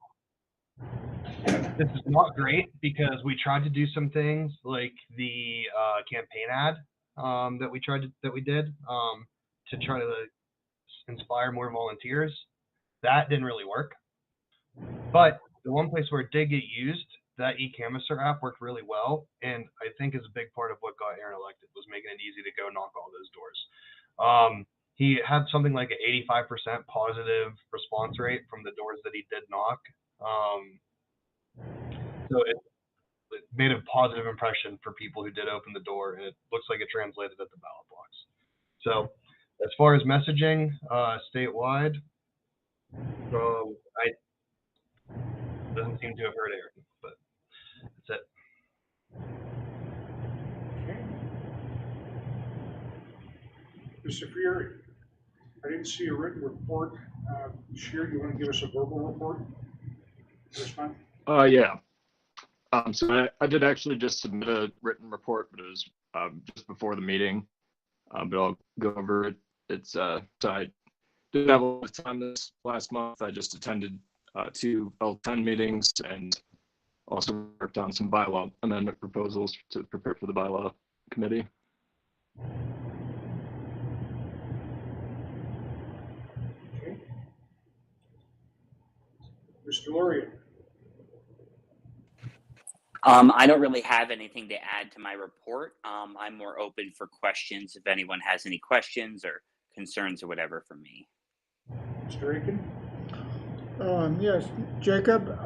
This is not great because we tried to do some things like the campaign ad that we did to try to inspire more volunteers. That didn't really work. But the one place where it did get used that eCanvasser app worked really well, and I think is a big part of what got Aaron elected was making it easy to go knock all those doors. He had something like an 85% positive response rate from the doors that he did knock. So it made a positive impression for people who did open the door, and it looks like it translated at the ballot box. So as far as messaging statewide, I doesn't seem to have hurt Aaron, but that's it. Okay. Mr. Freer, I didn't see a written report. Sheer, you want to give us a verbal report this month? Yeah. So I did actually just submit a written report, but it was just before the meeting. But I'll go over it. It's so I didn't have a lot of time this last month. I just attended 2 L10 meetings and also worked on some bylaw amendment proposals to prepare for the bylaw committee. Okay. Mr. Luria. I don't really have anything to add to my report. I'm more open for questions if anyone has any questions or concerns or whatever from me. Mr. Aiken? Yes, Jacob,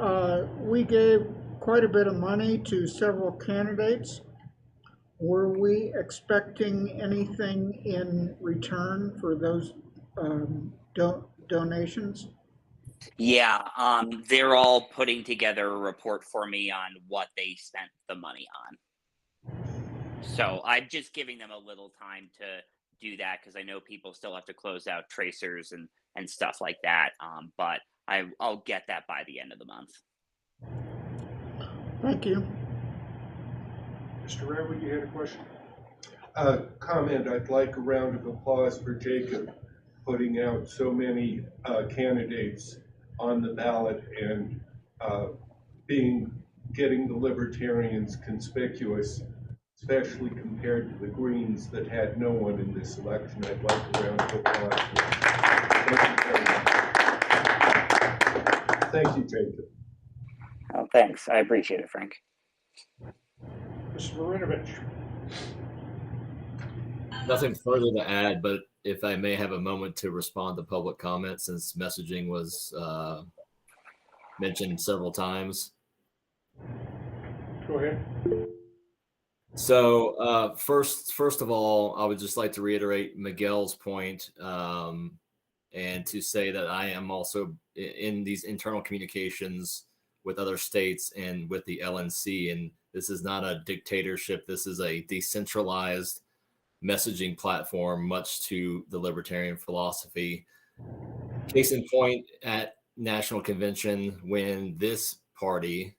we gave quite a bit of money to several candidates. Were we expecting anything in return for those donations? Yeah, they're all putting together a report for me on what they spent the money on. So I'm just giving them a little time to do that because I know people still have to close out tracers and stuff like that. But I'll get that by the end of the month. Thank you. Mr. Redwood, you had a question? Comment, I'd like a round of applause for Jacob putting out so many candidates on the ballot and getting the Libertarians conspicuous, especially compared to the Greens that had no one in this election. I'd like a round of applause. Thank you, Jacob. Oh, thanks. I appreciate it, Frank. Mr. Marinovich. Nothing further to add, but if I may have a moment to respond to public comment, since messaging was mentioned several times. Go ahead. So first of all, I would just like to reiterate Miguel's point, and to say that I am also in these internal communications with other states and with the LNC, and this is not a dictatorship. This is a decentralized messaging platform, much to the libertarian philosophy. Case in point, at National Convention, when this party,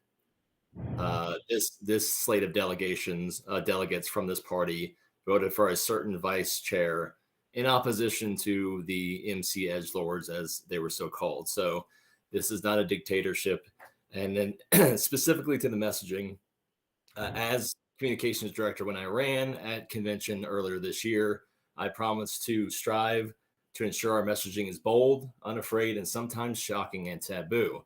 this slate of delegates from this party voted for a certain vice chair in opposition to the MC edgelords, as they were so called. So this is not a dictatorship. And then specifically to the messaging, as communications director, when I ran at convention earlier this year, I promised to strive to ensure our messaging is bold, unafraid, and sometimes shocking and taboo.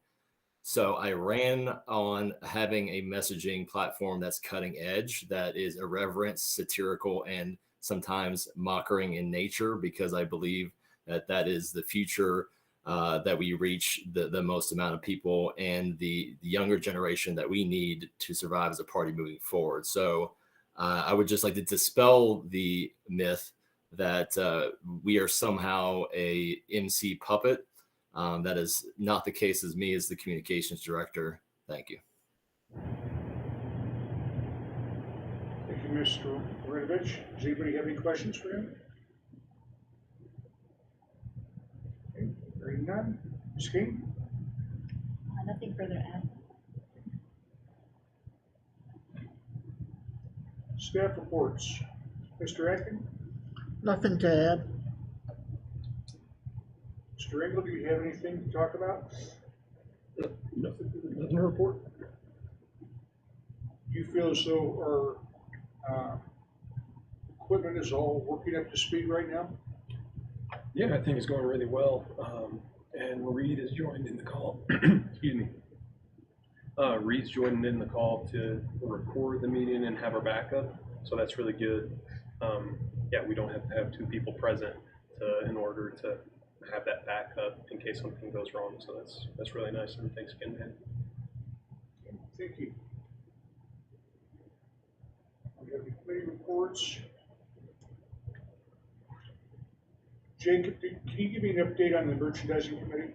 So I ran on having a messaging platform that's cutting edge, that is irreverent, satirical, and sometimes mockering in nature, because I believe that that is the future, that we reach the most amount of people and the younger generation that we need to survive as a party moving forward. So I would just like to dispel the myth that we are somehow a MC puppet. That is not the case as me as the communications director. Thank you. Thank you, Mr. Marinovich. Does anybody have any questions for him? Okay, hearing none. Ms. King? Nothing further to add. Staff reports. Mr. Atkin? Nothing to add. Mr. Engel, do you have anything to talk about? Nothing to report. Do you feel as though our equipment is all working up to speed right now? Yeah, I think it's going really well. And Reed is joined in the call. Excuse me. Reed's joining in the call to record the meeting and have our backup, so that's really good. Yeah, we don't have to have two people present in order to have that backup in case something goes wrong. So that's really nice. And thanks again, man. Thank you. We have the committee reports. Jacob, can you give me an update on the merchandising committee?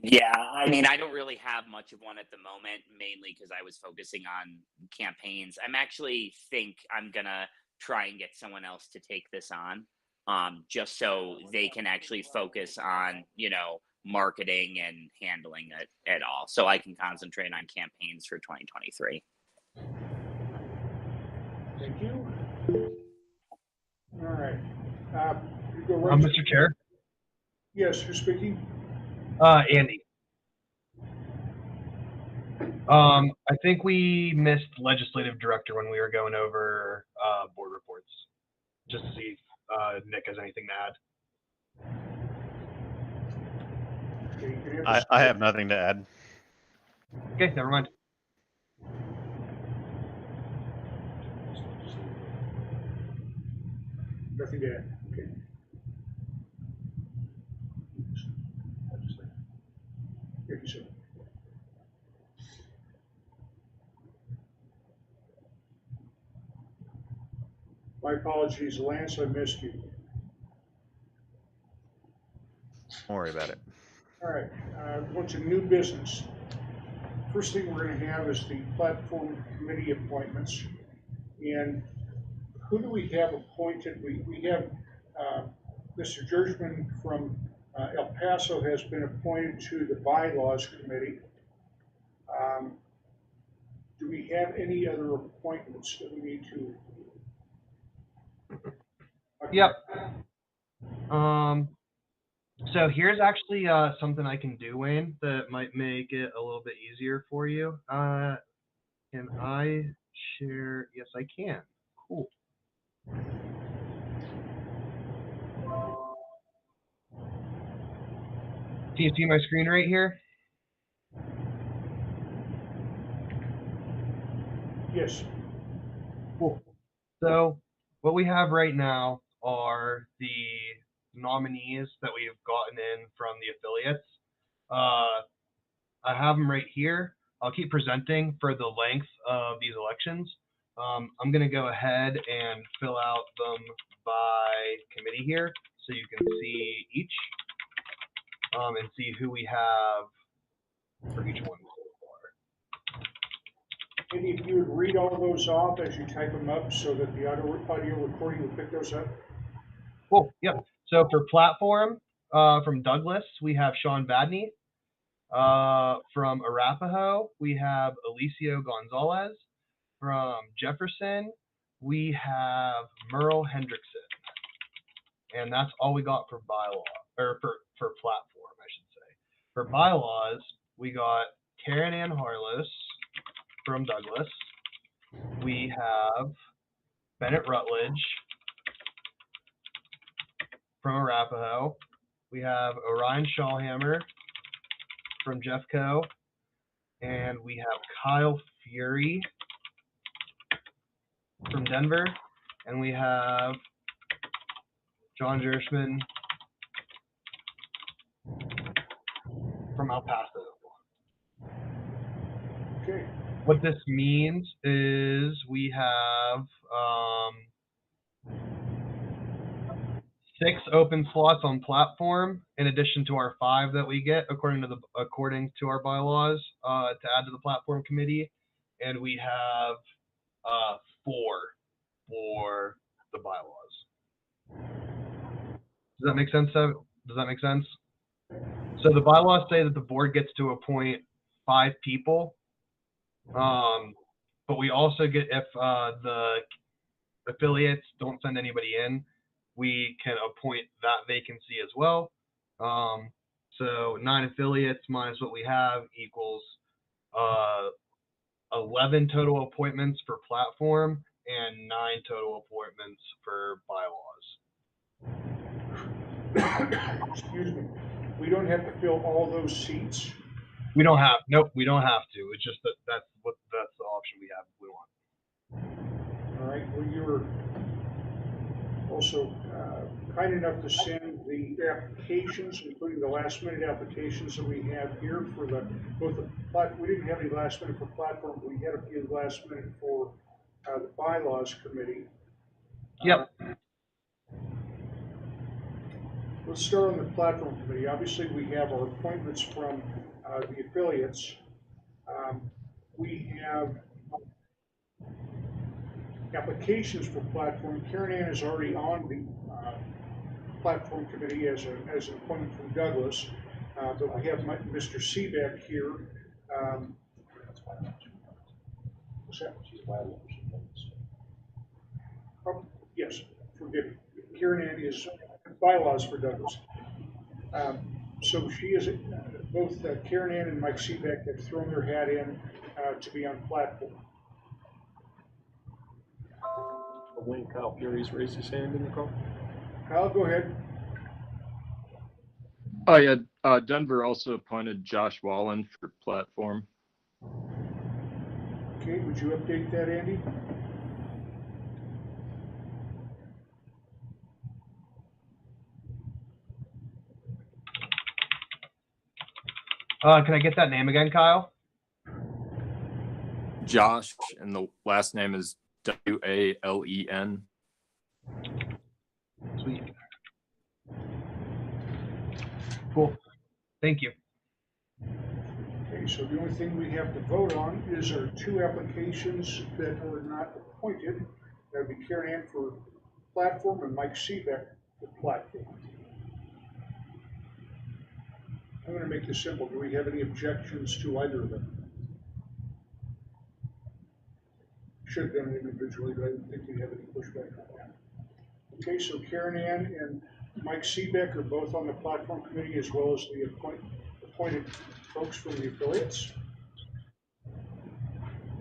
Yeah, I mean, I don't really have much of one at the moment, mainly because I was focusing on campaigns. I'm actually think I'm gonna try and get someone else to take this on, just so they can actually focus on, marketing and handling it at all, so I can concentrate on campaigns for 2023. Thank you. All right. You go right Mr. Chair? Yes, who's speaking? Andy. I think we missed legislative director when we were going over board reports, just to see if Nick has anything to add. I have nothing to add. Okay, never mind. Nothing to add. Okay. Thank you, sir. My apologies, Lance, I missed you. Don't worry about it. All right, what's a new business? First thing we're going to have is the platform committee appointments. And who do we have appointed? We have Mr. Gersman from El Paso has been appointed to the bylaws committee. Do we have any other appointments that we need to? Yep. So here's actually something I can do, Wayne, that might make it a little bit easier for you. Can I share? Yes, I can. Cool. Can you see my screen right here? Yes. Cool. So what we have right now are the nominees that we've gotten in from the affiliates. I have them right here. I'll keep presenting for the length of these elections. I'm going to go ahead and fill out them by committee here so you can see each and see who we have for each one so far. Maybe if you would read all those off as you type them up so that the audio recording will pick those up. Cool. Yep. So for platform, from Douglas, we have Sean Badney. From Arapahoe, we have Alicio Gonzalez. From Jefferson, we have Merle Hendrickson. And that's all we got for bylaw, or for platform, I should say. For bylaws, we got Karen Ann Harlos from Douglas. We have Bennett Rutledge from Arapahoe. We have Orion Shawhammer from Jeffco. And we have Kyle Fury from Denver. And we have John Gershman from El Paso. Okay. What this means is we have 6 open slots on platform in addition to our 5 that we get according to our bylaws to add to the platform committee, and we have 4 for the bylaws. Does that make sense? Does that make sense? So the bylaws say that the board gets to appoint 5 people, but we also get, if the affiliates don't send anybody in, we can appoint that vacancy as well. So 9 affiliates minus what we have equals 11 total appointments for platform and 9 total appointments for bylaws. Excuse me. We don't have to fill all those seats. We don't have, nope, we don't have to. It's just that's the option we have if we want. All right, well, you were also kind enough to send the applications, including the last minute applications that we have here for both the we didn't have any last minute for platform, but we had a few last minute for the bylaws committee. Yep. Let's start on the platform committee. Obviously, we have our appointments from the affiliates. We have applications for platform. Karen Ann is already on the platform committee as an appointment from Douglas, but we have Mr. Seebeck here. What's that? She's a bylaws. Oh, yes, forgive me. Karen Ann is bylaws for Douglas. So she is, both Karen Ann and Mike Seebeck have thrown their hat in to be on platform. When Kyle Fury's raised his hand in the call. Kyle, go ahead. Oh yeah, Denver also appointed Josh Wallen for platform. Okay, would you update that, Andy? Can I get that name again, Kyle? Josh, and the last name is Walen. Sweet. Cool. Thank you. Okay, so the only thing we have to vote on is our two applications that are not appointed. That would be Karen Ann for platform and Mike Seebeck for platform. I'm going to make this simple. Do we have any objections to either of them? Should have done it individually, but I didn't think we have any pushback on that. Okay, so Karen Ann and Mike Seebeck are both on the platform committee, as well as the appointed folks from the affiliates.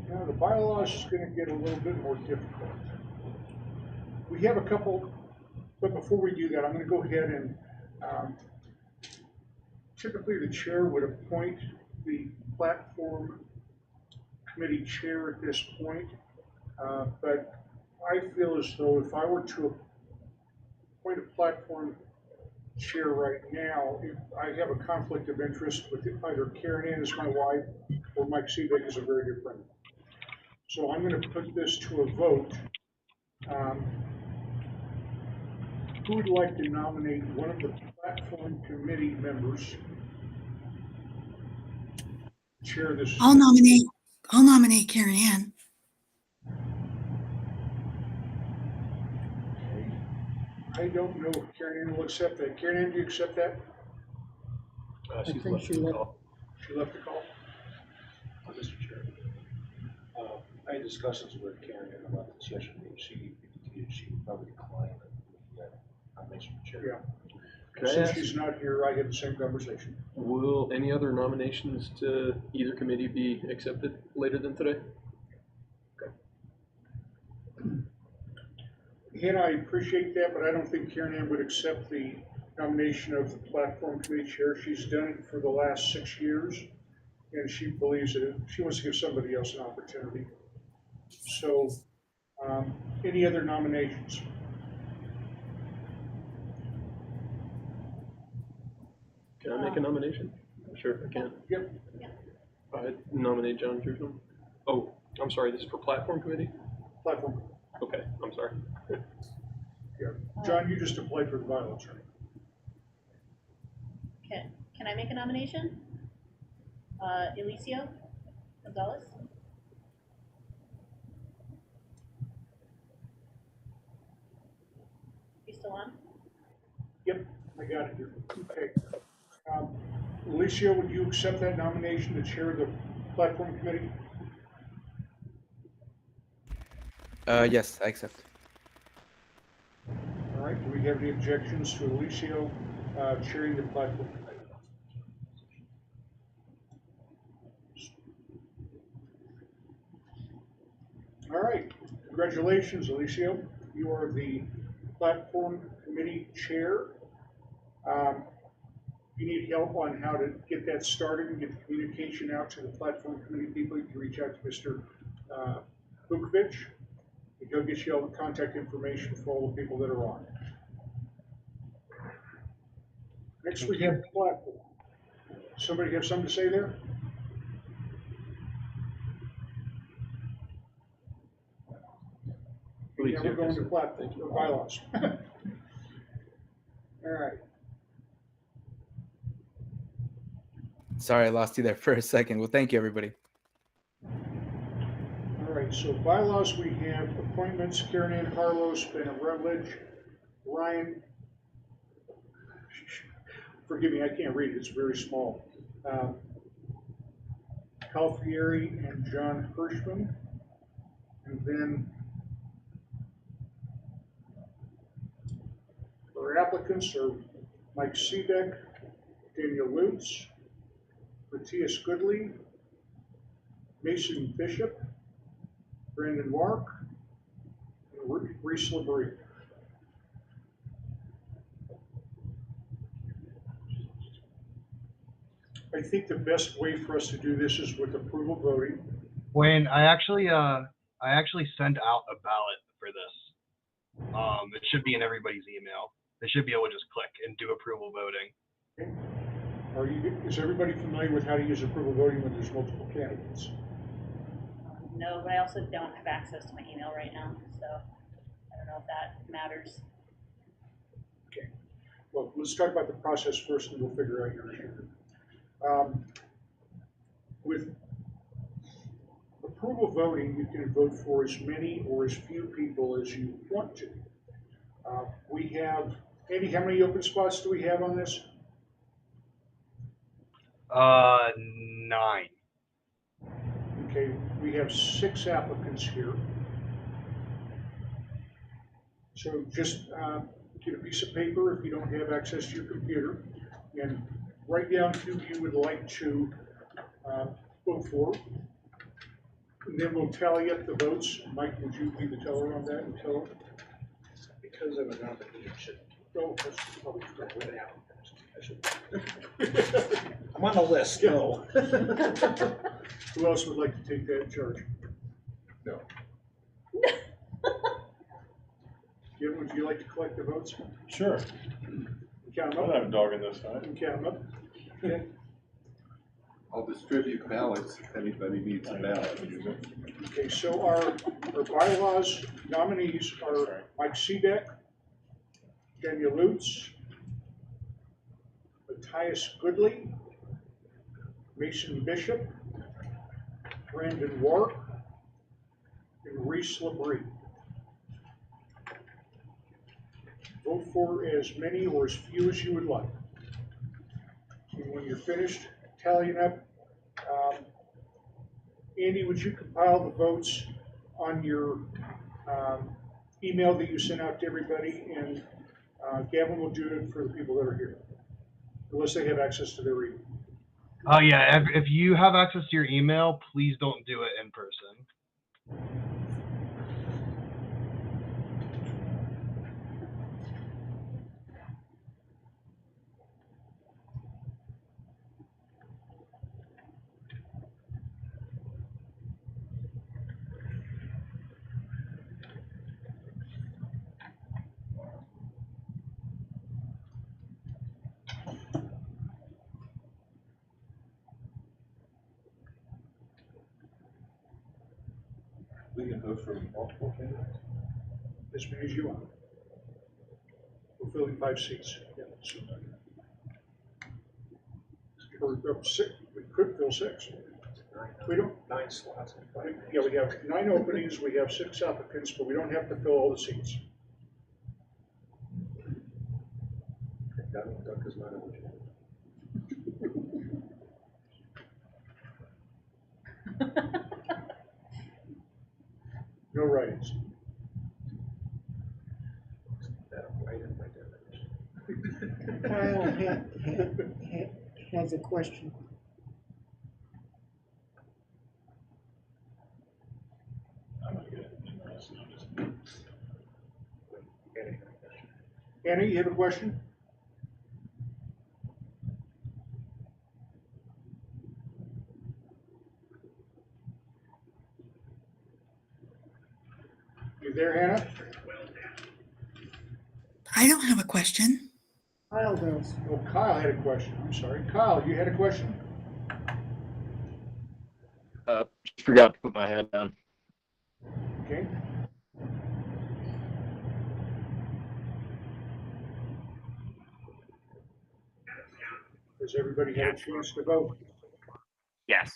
Now, the bylaws is going to get a little bit more difficult. We have a couple, but before we do that, I'm going to go ahead and typically the chair would appoint the platform committee chair at this point, but I feel as though if I were to appoint a platform chair right now, if I have a conflict of interest with either Karen Ann as my wife or Mike Seebeck is a very good friend. So I'm going to put this to a vote. Who would like to nominate one of the platform committee members to chair this? I'll nominate Karen Ann. I don't know if Karen Ann will accept that. Karen Ann, do you accept that? She's left the call. She left the call. Mr. Chair, I had discussions with Karen Ann about this yesterday. She indicated she would probably decline the nomination for chair. Yeah. Since she's not here, I had the same conversation. Will any other nominations to either committee be accepted later than today? And I appreciate that, but I don't think Karen Ann would accept the nomination of the platform committee chair. She's done it for the last 6 years, and she believes that she wants to give somebody else an opportunity. So, any other nominations? Can I make a nomination? Sure, I can. Yep. I nominate John Jerusalem. Oh, I'm sorry, this is for platform committee? Platform. Okay, I'm sorry. Yeah. John, you just applied for the bylaws, right? Can I make a nomination? Elicio Gonzalez? You still on? Yep, I got it here. Okay. Alicia, would you accept that nomination to chair the platform committee? Yes, I accept. All right, do we have any objections to Alicia chairing the platform committee? All right, congratulations, Alicia. You are the platform committee chair. you need help on how to get that started and get the communication out to the platform committee people, you can reach out to Mr. Vukovic. He'll get you all the contact information for all the people that are on. Next, we have the platform. Somebody have something to say there? Please, Yeah, we're going to platform, bylaws. All right. Sorry, I lost you there for a second. Well, thank you, everybody. All right, so bylaws, we have appointments, Karen Ann Carlos, Ben Rutledge, Ryan, forgive me, I can't read it, it's very small. Calfieri and John Hirschman. And then our applicants are Mike Seebeck, Daniel Lutz, Matthias Goodley, Mason Bishop, Brandon Mark, and Reese LeBrie. I think the best way for us to do this is with approval voting. Wayne, I actually sent out a ballot for this. It should be in everybody's email. They should be able to just click and do approval voting. Okay. Is everybody familiar with how to use approval voting when there's multiple candidates? No, but I also don't have access to my email right now, so I don't know if that matters. Okay. Well, let's talk about the process first, and we'll figure out your issue. With approval voting, you can vote for as many or as few people as you want to. We have, Andy, how many open spots do we have on this? 9. Okay, we have 6 applicants here. So just get a piece of paper if you don't have access to your computer and write down who you would like to vote for. And then we'll tally up the votes. Mike, would you be the teller on that and tell them? Because I'm a nominee, it should. Oh, that's probably correct. I'm on the list, no. Who else would like to take that charge? No. Jim, would you like to collect the votes? Sure. Count them I up. don't have a dog in this fight. Count them up. Okay. I'll distribute ballots if anybody needs a ballot. Okay, so our bylaws nominees are Mike Seebeck, Daniel Lutz, Matthias Goodley, Mason Bishop, Brandon Wark, and Reese LeBrie. Vote for as many or as few as you would like. And when you're finished tallying up, Andy, would you compile the votes on your email that you sent out to everybody, and Gavin will do it for the people that are here, unless they have access to their email. Oh yeah, if you have access to your email, please don't do it in person. We can vote for multiple candidates. As many as you want. We're filling 5 seats. Yeah, so, or 6. We could fill 6. We don't. 9 slots. Yeah, we have 9 openings. We have 6 applicants, but we don't have to fill all the seats. Doug is not eligible. No write-ins. Kyle has a question. Annie, you have a question? You there, Hannah? I don't have a question. Kyle does. Oh, Kyle had a question. I'm sorry. Kyle, you had a question? Just forgot to put my head down. Okay. Has everybody had a chance to vote? Yes.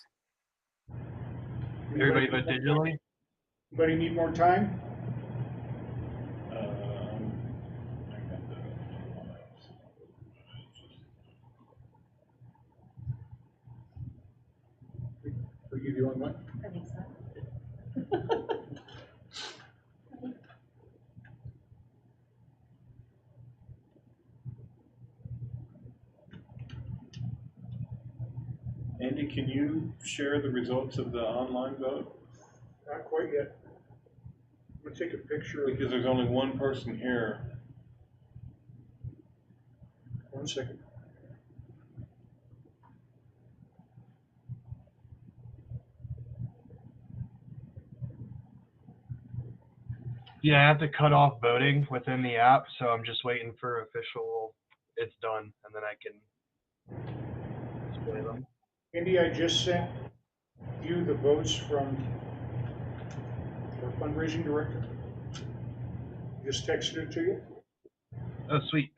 Everybody vote digitally? Anybody need more time? Are you the only one? I think so. Andy, can you share the results of the online vote? Not quite yet. I'm gonna take a picture. Because there's only one person here. 1 second. Yeah, I have to cut off voting within the app, so I'm just waiting for official it's done, and then I can display them. Andy, I just sent you the votes from our fundraising director. Just texted it to you. Oh, sweet.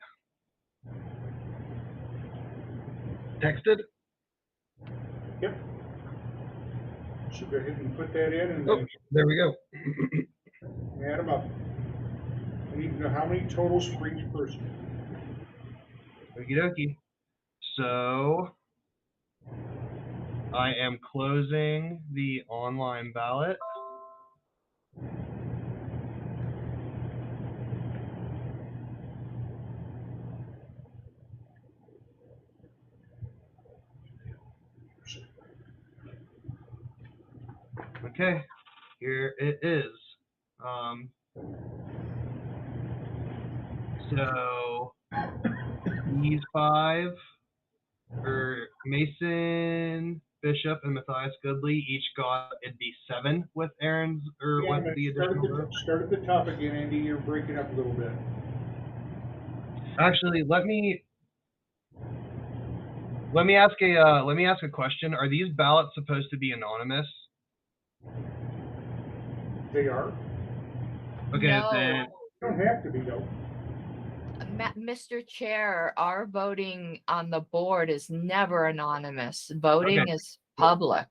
Texted? Yep. So go ahead and put that in and Oh, then there we go. add them up. We need to know how many totals for each person. Okie dokie. So I am closing the online ballot. Okay, here it is. So these five, or Mason, Bishop, and Matthias Goodley, each got, it'd be 7 with Aaron's, or Yeah, with the start additional at vote. start at the top again, Andy. You're breaking up a little bit. Actually, let me ask a question. Are these ballots supposed to be anonymous? They are. Okay, No. then Don't have to be though. Mr. Chair, our voting on the board is never anonymous. Voting Okay. is public.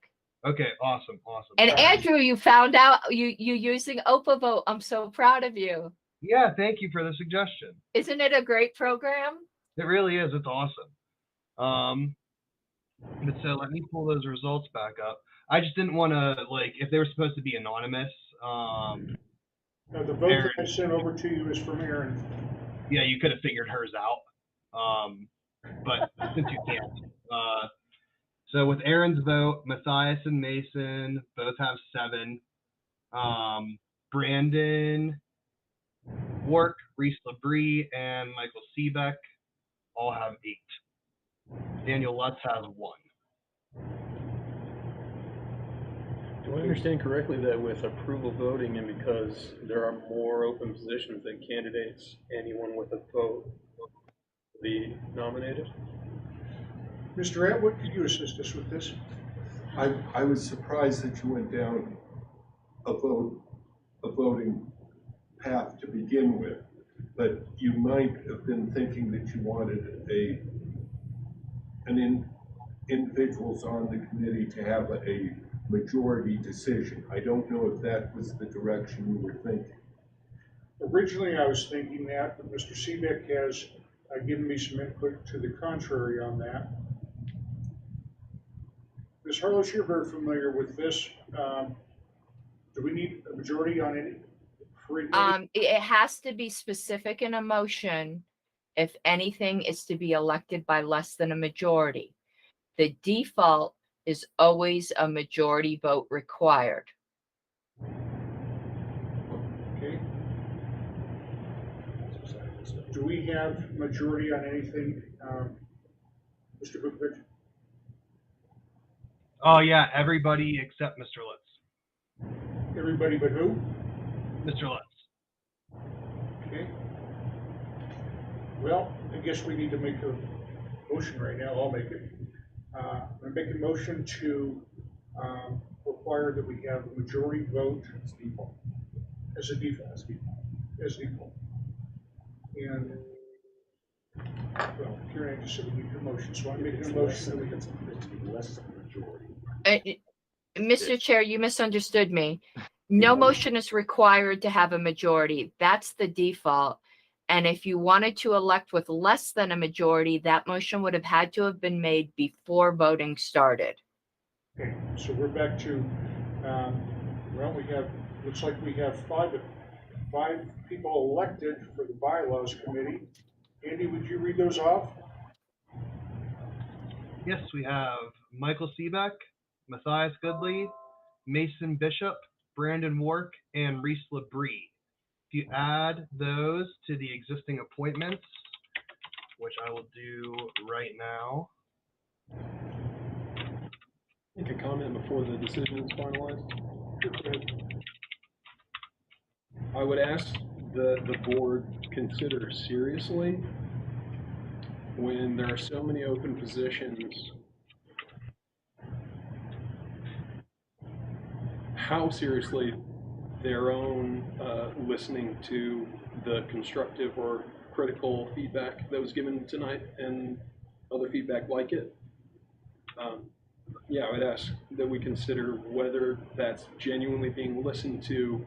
okay, awesome. And Andrew, you found out you using OPA vote. I'm so proud of you. Yeah, thank you for the suggestion. Isn't it a great program? It really is. It's awesome. But so let me pull those results back up. I just didn't want to, like, if they were supposed to be anonymous. No, the vote Aaron, that I sent over to you is from Aaron. yeah, you could have figured hers out. But since you can't. So with Aaron's vote, Matthias and Mason both have 7. Brandon, Wark, Reese Labrie, and Michael Seebeck all have 8. Daniel Lutz has 1. Do I understand correctly that with approval voting and because there are more open positions than candidates, anyone with a vote will be nominated? Mr. Atwood, could you assist us with this? I was surprised that you went down a voting path to begin with, but you might have been thinking that you wanted individuals on the committee to have a majority decision. I don't know if that was the direction you were thinking. Originally, I was thinking that, but Mr. Seebeck has given me some input to the contrary on that. Ms. Harlow, you're very familiar with this. Do we need a majority on any? It has to be specific in a motion if anything is to be elected by less than a majority. The default is always a majority vote required. Okay. Do we have majority on anything, Mr. Bukovic? Oh yeah, everybody except Mr. Lutz. Everybody but who? Mr. Lutz. Okay. Well, I guess we need to make a motion right now. I'll make it. I'm gonna make a motion to require that we have a majority vote as default. As a default. And, well, Karen just said we need a motion, so I'm making a motion that we can. It's less than a majority. Mr. Chair, you misunderstood me. No motion is required to have a majority. That's the default. And if you wanted to elect with less than a majority, that motion would have had to have been made before voting started. Okay, so we're back to, well, looks like we have five people elected for the bylaws committee. Andy, would you read those off? Yes, we have Michael Seebeck, Matthias Goodley, Mason Bishop, Brandon Wark, and Reese Labrie. If you add those to the existing appointments, which I will do right now. Make a comment before the decision is finalized. I would ask the board consider seriously when there are so many open positions, how seriously their own listening to the constructive or critical feedback that was given tonight and other feedback like it. Yeah, I would ask that we consider whether that's genuinely being listened to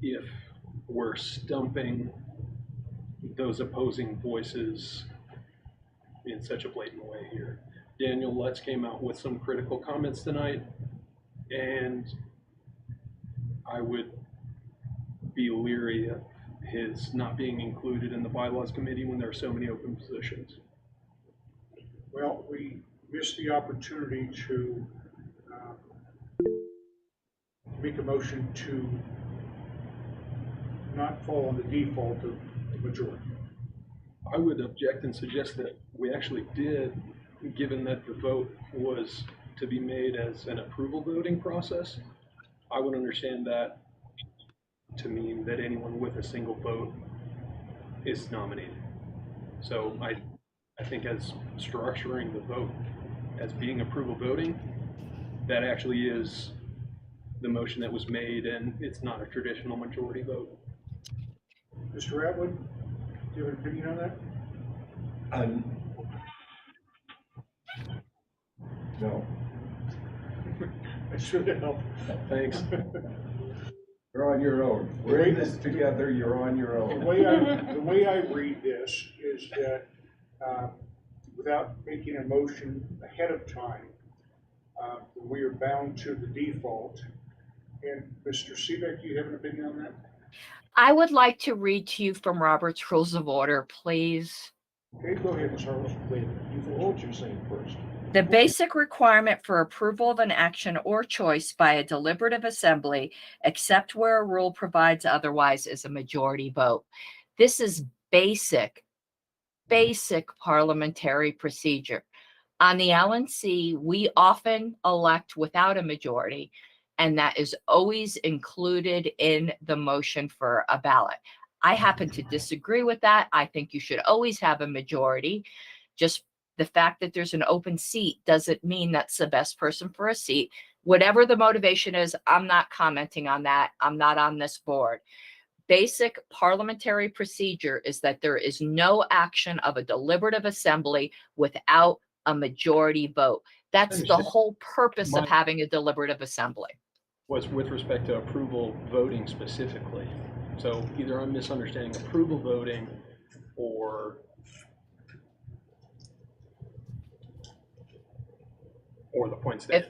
if we're stumping those opposing voices in such a blatant way here. Daniel Lutz came out with some critical comments tonight, and I would be leery of his not being included in the bylaws committee when there are so many open positions. Well, we missed the opportunity to make a motion to not fall on the default of the majority. I would object and suggest that we actually did, given that the vote was to be made as an approval voting process. I would understand that to mean that anyone with a single vote is nominated. So I think as structuring the vote as being approval voting, that actually is the motion that was made, and it's not a traditional majority vote. Mr. Atwood, do you have an opinion on that? No. I should have helped. Thanks. You're on your own. We're in this together, you're on your own. The way I read this is that without making a motion ahead of time, we are bound to the default. And Mr. Seebeck, do you have an opinion on that? I would like to read to you from Robert's Rules of Order, please. Okay, go ahead, Ms. Harlow. Wait, you finish what you're saying first. The basic requirement for approval of an action or choice by a deliberative assembly, except where a rule provides otherwise, is a majority vote. This is basic parliamentary procedure. On the LNC, we often elect without a majority, and that is always included in the motion for a ballot. I happen to disagree with that. I think you should always have a majority. Just the fact that there's an open seat doesn't mean that's the best person for a seat. Whatever the motivation is, I'm not commenting on that. I'm not on this board. Basic parliamentary procedure is that there is no action of a deliberative assembly without a majority vote. That's the whole purpose of having a deliberative assembly. Was with respect to approval voting specifically. So either I'm misunderstanding approval voting or the points there.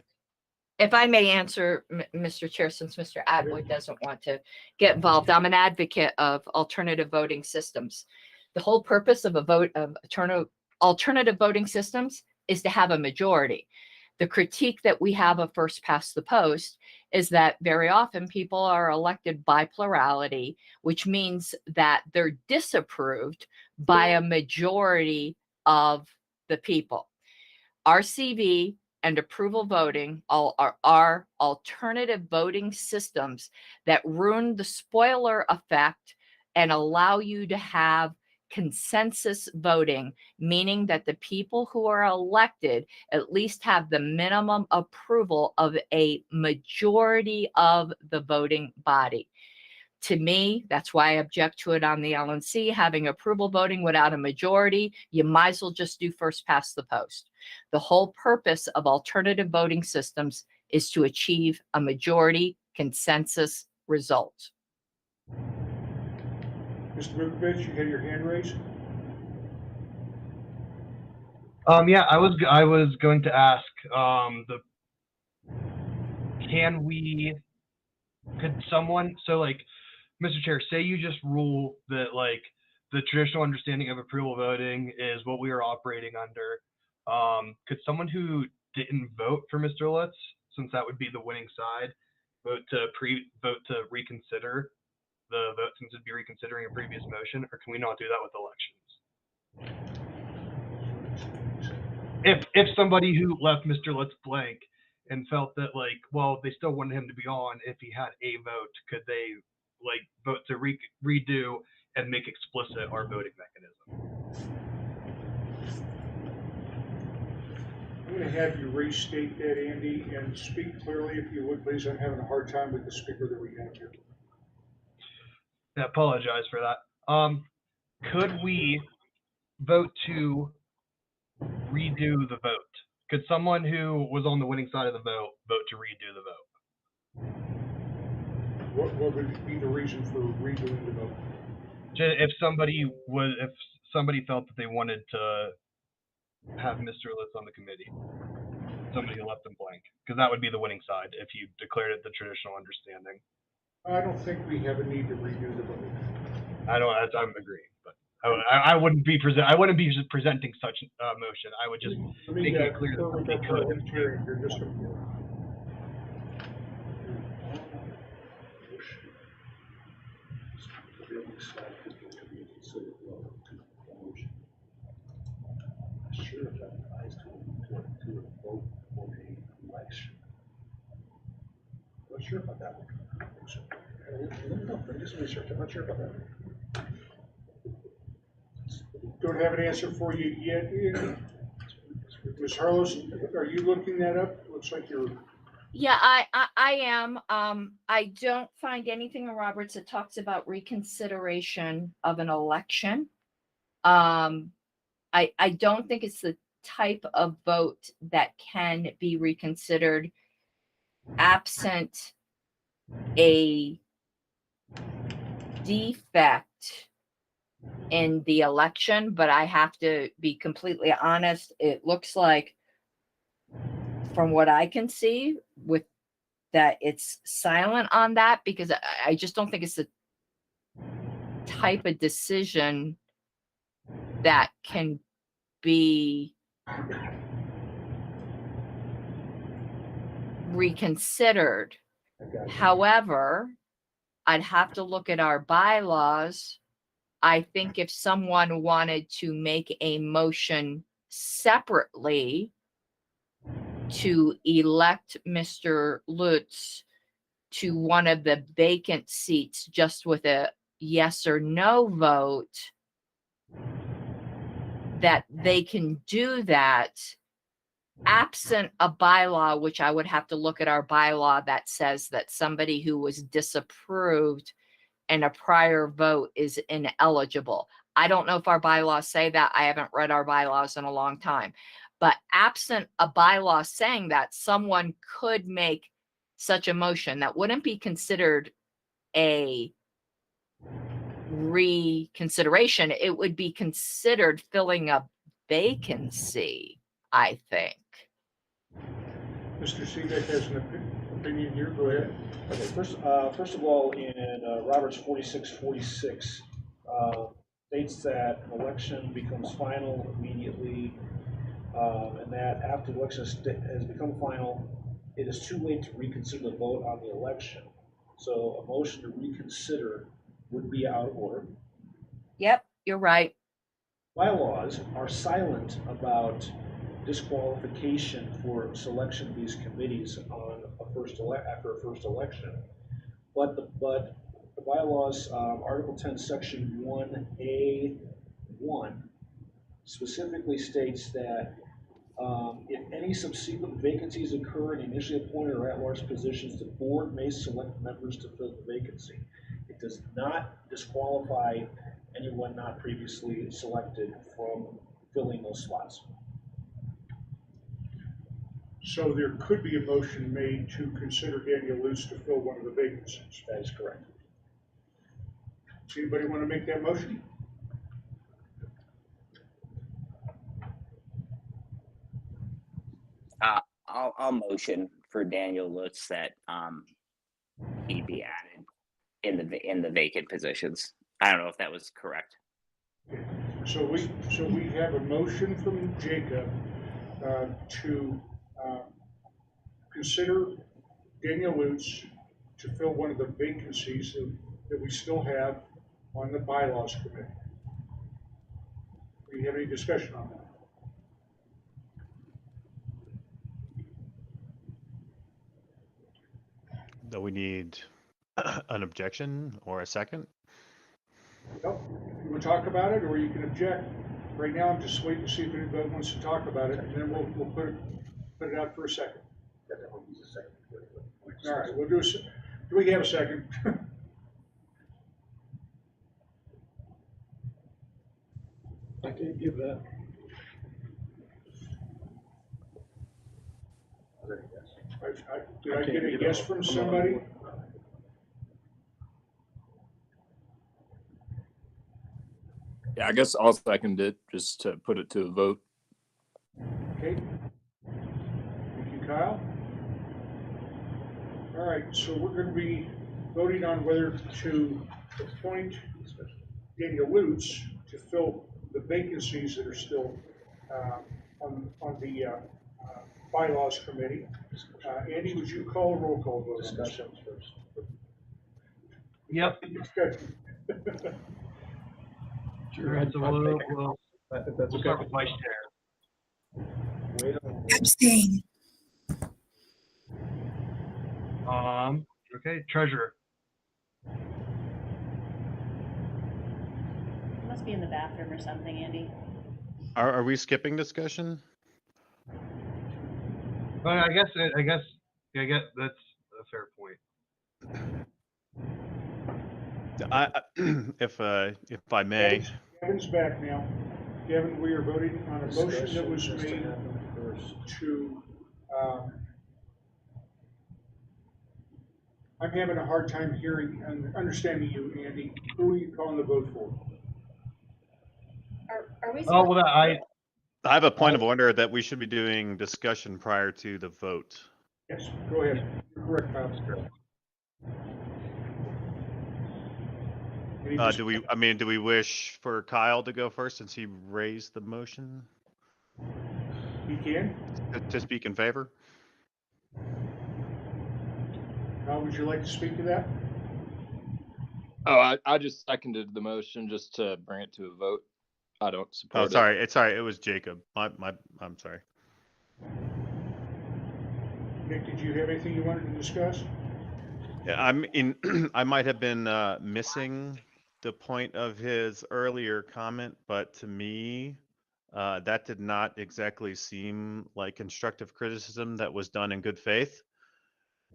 If I may answer, Mr. Chair, since Mr. Atwood doesn't want to get involved, I'm an advocate of alternative voting systems. The whole purpose of alternative voting systems is to have a majority. The critique that we have of first past the post is that very often people are elected by plurality, which means that they're disapproved by a majority of the people. RCV and approval voting are alternative voting systems that ruin the spoiler effect and allow you to have consensus voting, meaning that the people who are elected at least have the minimum approval of a majority of the voting body. To me, that's why I object to it on the LNC, having approval voting without a majority. You might as well just do first past the post. The whole purpose of alternative voting systems is to achieve a majority consensus result. Mr. Vukovich, you had your hand raised? Yeah, I was going to ask, could someone, so like, Mr. Chair, say you just rule that like the traditional understanding of approval voting is what we are operating under. Could someone who didn't vote for Mr. Lutz, since that would be the winning side, vote to reconsider the vote, since it'd be reconsidering a previous motion, or can we not do that with elections? If somebody who left Mr. Lutz blank and felt that like, well, they still wanted him to be on if he had a vote, could they like vote to redo and make explicit our voting mechanism? I'm going to have you restate that, Andy, and speak clearly if you would, please. I'm having a hard time with the speaker that we have here. I apologize for that. Could we vote to redo the vote? Could someone who was on the winning side of the vote to redo the vote? What would be the reason for redoing the vote? If somebody felt that they wanted to have Mr. Lutz on the committee, somebody who left them blank, because that would be the winning side if you declared it the traditional understanding. I don't think we have a need to redo the vote. I'm agreeing, but I wouldn't be presenting such a motion. I would just make it clear that somebody could. Just a minute. Sure, that applies to a vote for a election. I'm not sure about that one. I'm just research. I'm not sure about that. Don't have an answer for you yet. Ms. Harlow, are you looking that up? Looks like you're. Yeah, I am. I don't find anything in Roberts that talks about reconsideration of an election. I don't think it's the type of vote that can be reconsidered absent a defect in the election, but I have to be completely honest. It looks like, from what I can see, with that it's silent on that, because I just don't think it's the type of decision that can be reconsidered. However, I'd have to look at our bylaws. I think if someone wanted to make a motion separately to elect Mr. Lutz to one of the vacant seats just with a yes or no vote, that they can do that absent a bylaw, which I would have to look at our bylaw that says that somebody who was disapproved in a prior vote is ineligible. I don't know if our bylaws say that. I haven't read our bylaws in a long time. But absent a bylaw saying that, someone could make such a motion that wouldn't be considered a reconsideration. It would be considered filling a vacancy, I think. Mr. Seebeck has an opinion here. Go ahead. Okay, first of all, in Roberts 4646, states that an election becomes final immediately, and that after the election has become final, it is too late to reconsider the vote on the election. So a motion to reconsider would be out of order. Yep, you're right. Bylaws are silent about disqualification for selection of these committees on after a first election. But the bylaws, Article 10, Section 1A1 specifically states that if any subsequent vacancies occur in initially appointed or at-large positions, the board may select members to fill the vacancy. It does not disqualify anyone not previously selected from filling those slots. So there could be a motion made to consider Daniel Lutz to fill one of the vacancies. That is correct. Does anybody want to make that motion? I'll motion for Daniel Lutz that he be added in the vacant positions. I don't know if that was correct. So we have a motion from Jacob to consider Daniel Lutz to fill one of the vacancies that we still have on the bylaws committee. Do you have any discussion on that? Do we need an objection or a second? Nope. You want to talk about it, or you can object. Right now, I'm just waiting to see if anybody wants to talk about it, and then we'll put it out for a second. All right, we'll do do we have a second? I can't give that. Did I get a yes from somebody? Yeah, I guess I'll second it just to put it to a vote. Okay. Thank you, Kyle. All right, so we're going to be voting on whether to appoint Daniel Lutz to fill the vacancies that are still on the bylaws committee. Andy, would you call a roll call vote? Discussion first. Yep. Discussion. Sure. So we'll start with vice chair. Abstain. Okay, treasurer. You must be in the bathroom or something, Andy. Are we skipping discussion? But I guess that's a fair point. If I may. Kevin's back now. Kevin, we are voting on a motion that was made to, I'm having a hard time hearing and understanding you, Andy. Who are you calling the vote for? Are we? Oh, well, I have a point of order that we should be doing discussion prior to the vote. Yes, go ahead. You're correct, Kyle. Do we wish for Kyle to go first since he raised the motion? He can. To speak in favor? Kyle, would you like to speak to that? Oh, I just seconded the motion just to bring it to a vote. I don't support it. Sorry, it was Jacob. I'm sorry. Nick, did you have anything you wanted to discuss? Yeah, I might have been missing the point of his earlier comment, but to me, that did not exactly seem like constructive criticism that was done in good faith.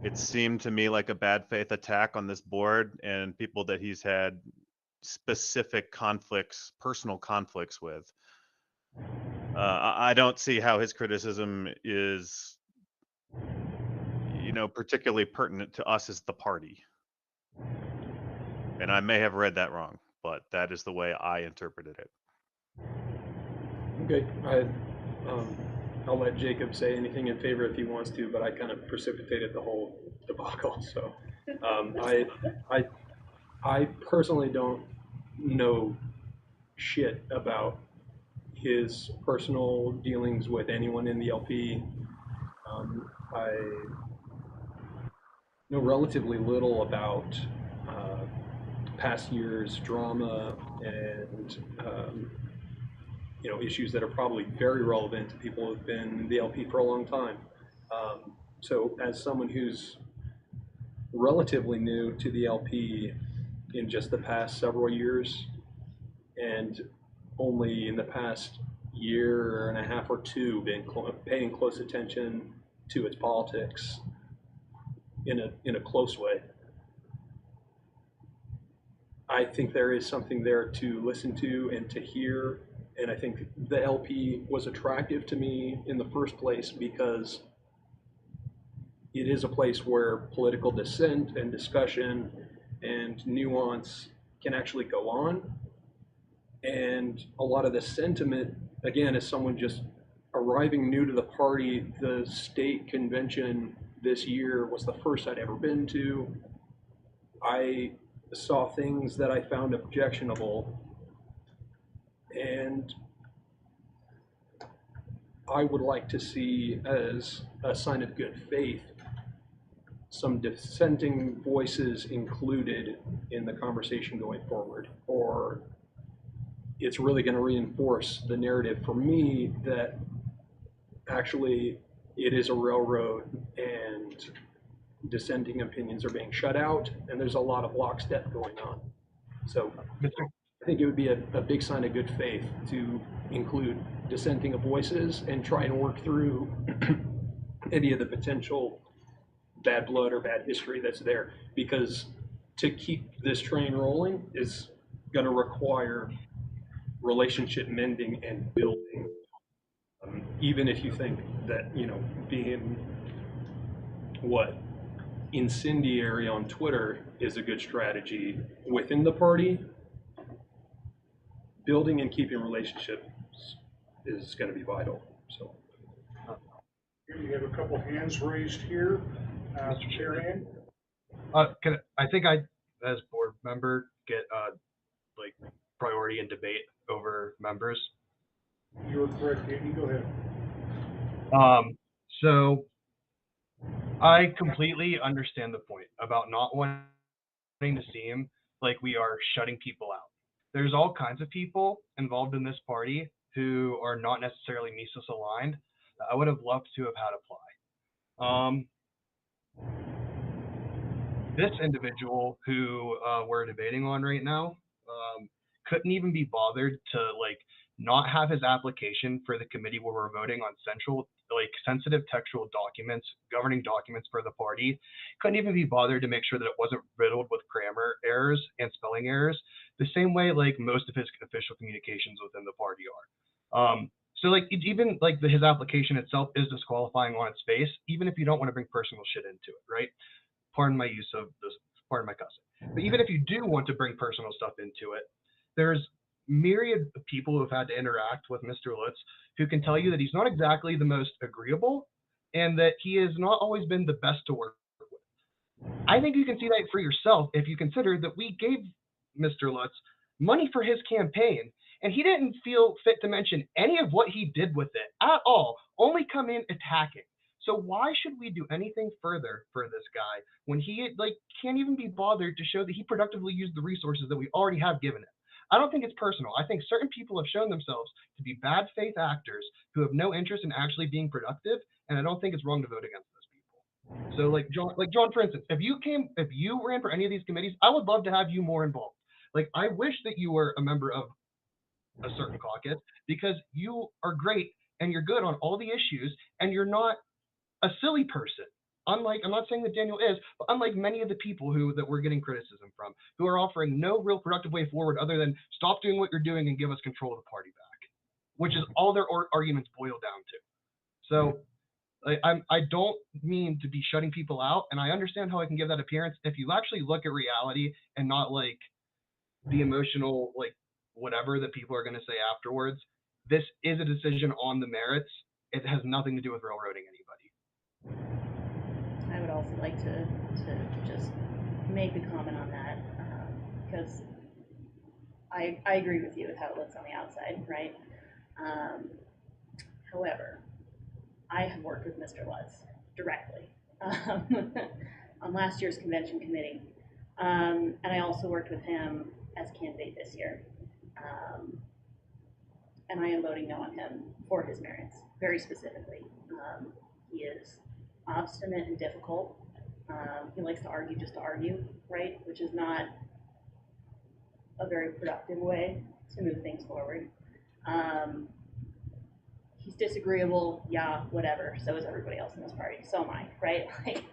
It seemed to me like a bad faith attack on this board and people that he's had specific conflicts, personal conflicts with. I don't see how his criticism is, particularly pertinent to us as the party. And I may have read that wrong, but that is the way I interpreted it. Okay, I'll let Jacob say anything in favor if he wants to, but I kind of precipitated the whole debacle. So I personally don't know shit about his personal dealings with anyone in the LP. I know relatively little about past years' drama and issues that are probably very relevant to people who have been in the LP for a long time. So as someone who's relatively new to the LP, in just the past several years, and only in the past year and a half or two been paying close attention to its politics in a close way. I think there is something there to listen to and to hear, and I think the LP was attractive to me in the first place because it is a place where political dissent and discussion and nuance can actually go on. And a lot of the sentiment, again, as someone just arriving new to the party, the state convention this year was the first I'd ever been to. I saw things that I found objectionable, and I would like to see, as a sign of good faith, some dissenting voices included in the conversation going forward, or it's really going to reinforce the narrative for me that actually it is a railroad and dissenting opinions are being shut out, and there's a lot of lockstep going on. So I think it would be a big sign of good faith to include dissenting voices and try and work through any of the potential bad blood or bad history that's there, because to keep this train rolling is going to require relationship mending and building. Even if you think that, being incendiary on Twitter is a good strategy within the party, building and keeping relationships is going to be vital. So You have a couple hands raised here. Mr. Chair. I think I, as board member, get priority in debate over members. You're correct, Andy. Go ahead. So I completely understand the point about not wanting to seem like we are shutting people out. There's all kinds of people involved in this party who are not necessarily Mises aligned that I would have loved to have had apply. This individual who we're debating on right now couldn't even be bothered to not have his application for the committee where we're voting on sensitive textual documents, governing documents for the party. Couldn't even be bothered to make sure that it wasn't riddled with grammar errors and spelling errors, the same way most of his official communications within the party are. So even his application itself is disqualifying on its face, even if you don't want to bring personal shit into it, right? Pardon my use of this, pardon my cussing. But even if you do want to bring personal stuff into it, there's myriad of people who have had to interact with Mr. Lutz who can tell you that he's not exactly the most agreeable and that he has not always been the best to work with. I think you can see that for yourself if you consider that we gave Mr. Lutz money for his campaign and he didn't feel fit to mention any of what he did with it at all, only come in attacking. So why should we do anything further for this guy when he can't even be bothered to show that he productively used the resources that we already have given him? I don't think it's personal. I think certain people have shown themselves to be bad faith actors who have no interest in actually being productive, and I don't think it's wrong to vote against those people. So John, for instance, if you ran for any of these committees, I would love to have you more involved. I wish that you were a member of a certain caucus because you are great and you're good on all the issues and you're not a silly person. Unlike, I'm not saying that Daniel is, but unlike many of the people that we're getting criticism from, who are offering no real productive way forward other than stop doing what you're doing and give us control of the party back, which is all their arguments boil down to. So I don't mean to be shutting people out, and I understand how I can give that appearance. If you actually look at reality and not the emotional whatever that people are going to say afterwards, this is a decision on the merits. It has nothing to do with railroading anybody. I would also like to just make a comment on that, because I agree with you with how it looks on the outside, right? However, I have worked with Mr. Lutz directly on last year's convention committee, and I also worked with him as candidate this year, and I am voting no on him for his merits, very specifically. He is obstinate and difficult. He likes to argue just to argue, right? Which is not a very productive way to move things forward. He's disagreeable, yeah, whatever. So is everybody else in this party. So am I, right? Like,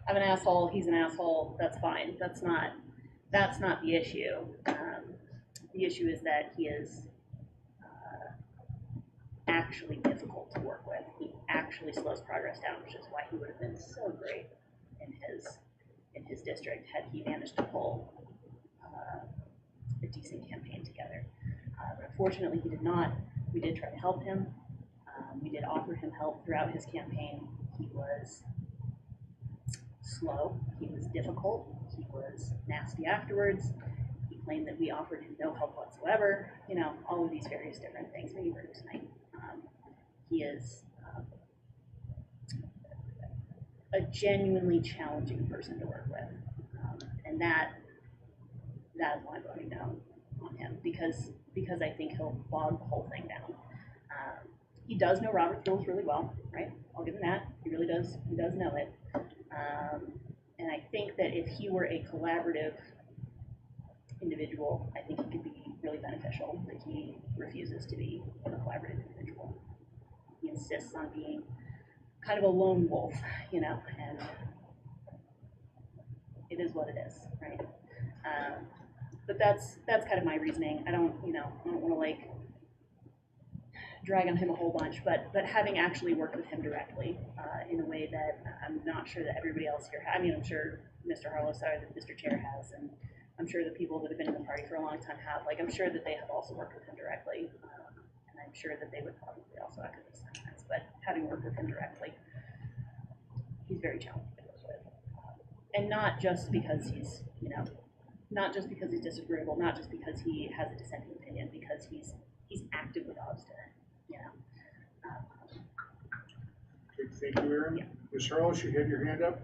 I'm an asshole. He's an asshole. That's fine. That's not the issue. The issue is that he is actually difficult to work with. He actually slows progress down, which is why he would have been so great in his district had he managed to pull a decent campaign together. But unfortunately, he did not. We did try to help him. We did offer him help throughout his campaign. He was slow. He was difficult. He was nasty afterwards. He claimed that we offered him no help whatsoever. You know, all of these various different things that you heard tonight. He is a genuinely challenging person to work with, and that is why I'm voting no on him, because I think he'll bog the whole thing down. He does know Robert's rules really well, right? I'll give him that. He really does. He does know it. And I think that if he were a collaborative individual, I think he could be really beneficial, but he refuses to be a collaborative individual. He insists on being kind of a lone wolf, you know, and it is what it is, right? But that's kind of my reasoning. I don't want to like drag on him a whole bunch, but having actually worked with him directly in a way that I'm not sure that everybody else here I mean, I'm sure Mr. Harlow, sorry, the Mr. Chair has, and I'm sure the people that have been in the party for a long time have. Like, I'm sure that they have also worked with him directly, and I'm sure that they would probably also echo these sentiments. But having worked with him directly, he's very challenging to work with, and not just because he's, not just because he's disagreeable, not just because he has a dissenting opinion, because he's actively obstinate, Okay, thank you, Aaron. Yeah. Ms. Harlow, you had your hand up?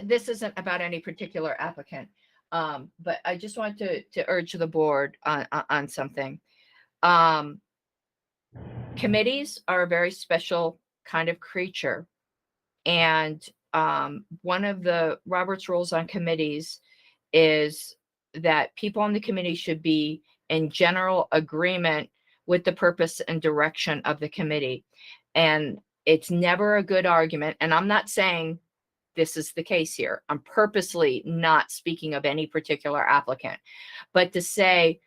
This isn't about any particular applicant, but I just want to urge the board on something. Committees are a very special kind of creature, and one of the Robert's rules on committees is that people on the committee should be in general agreement with the purpose and direction of the committee. And it's never a good argument, and I'm not saying this is the case here. I'm purposely not speaking of any particular applicant, but to say,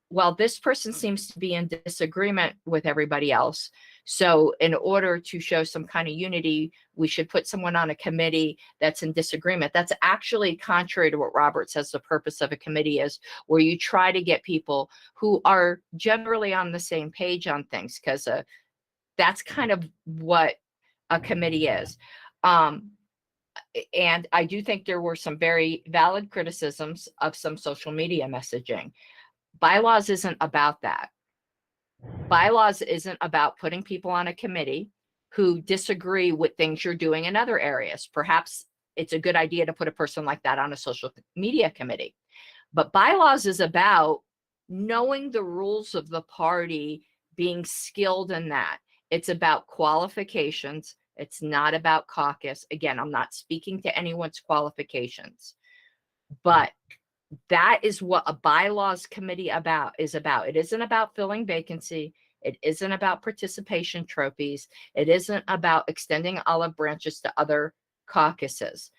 well, this person seems to be in disagreement with everybody else. So in order to show some kind of unity, we should put someone on a committee that's in disagreement. That's actually contrary to what Robert says the purpose of a committee is, where you try to get people who are generally on the same page on things, because that's kind of what a committee is. And I do think there were some very valid criticisms of some social media messaging. Bylaws isn't about that. Bylaws isn't about putting people on a committee who disagree with things you're doing in other areas. Perhaps it's a good idea to put a person like that on a social media committee. But bylaws is about knowing the rules of the party, being skilled in that. It's about qualifications. It's not about caucus. Again, I'm not speaking to anyone's qualifications, but that is what a bylaws committee is about. It isn't about filling vacancy. It isn't about participation trophies. It isn't about extending olive branches to other caucuses.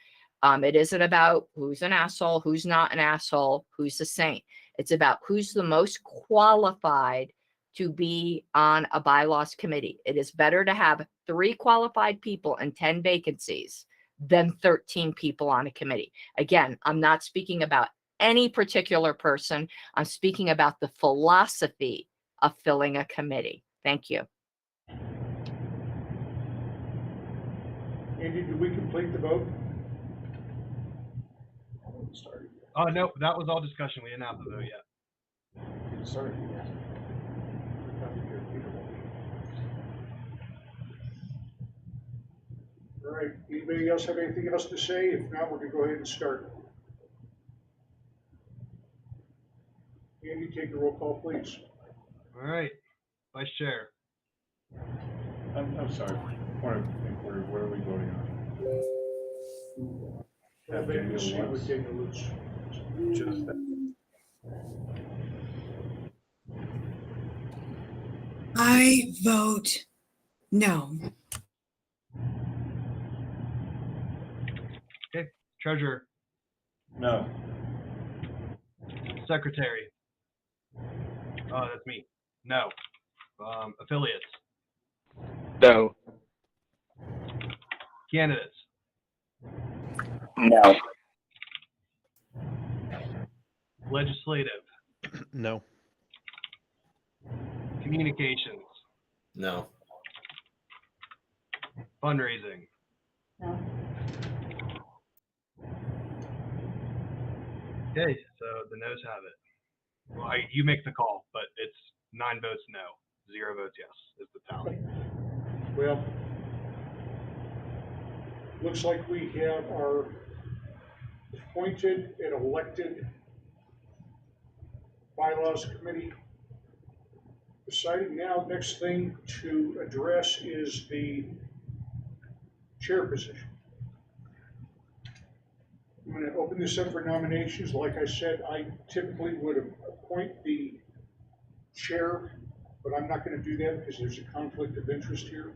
It isn't about who's an asshole, who's not an asshole, who's a saint. It's about who's the most qualified to be on a bylaws committee. It is better to have 3 qualified people and 10 vacancies than 13 people on a committee. Again, I'm not speaking about any particular person. I'm speaking about the philosophy of filling a committee. Thank you. Andy, did we complete the vote? Oh, no, that was all discussion. We didn't have the vote yet. Sorry. All right, anybody else have anything else to say? If not, we're gonna go ahead and start. Andy, take the roll call, please. All right, Vice Chair. I'm sorry. Point of inquiry, what are we voting on? Full vacancy with Daniel Lutz. Just that. I vote no. Okay, treasurer, No. secretary. Oh, that's me. No. Affiliates, No. candidates, No. legislative, No. communications, No. fundraising. No. Okay, so the noes have it. Well, you make the call, but it's 9 votes no, 0 votes yes is the tally. Well, looks like we have our appointed and elected bylaws committee decided. Now, next thing to address is the chair position. I'm going to open this up for nominations. Like I said, I typically would appoint the chair, but I'm not going to do that because there's a conflict of interest here.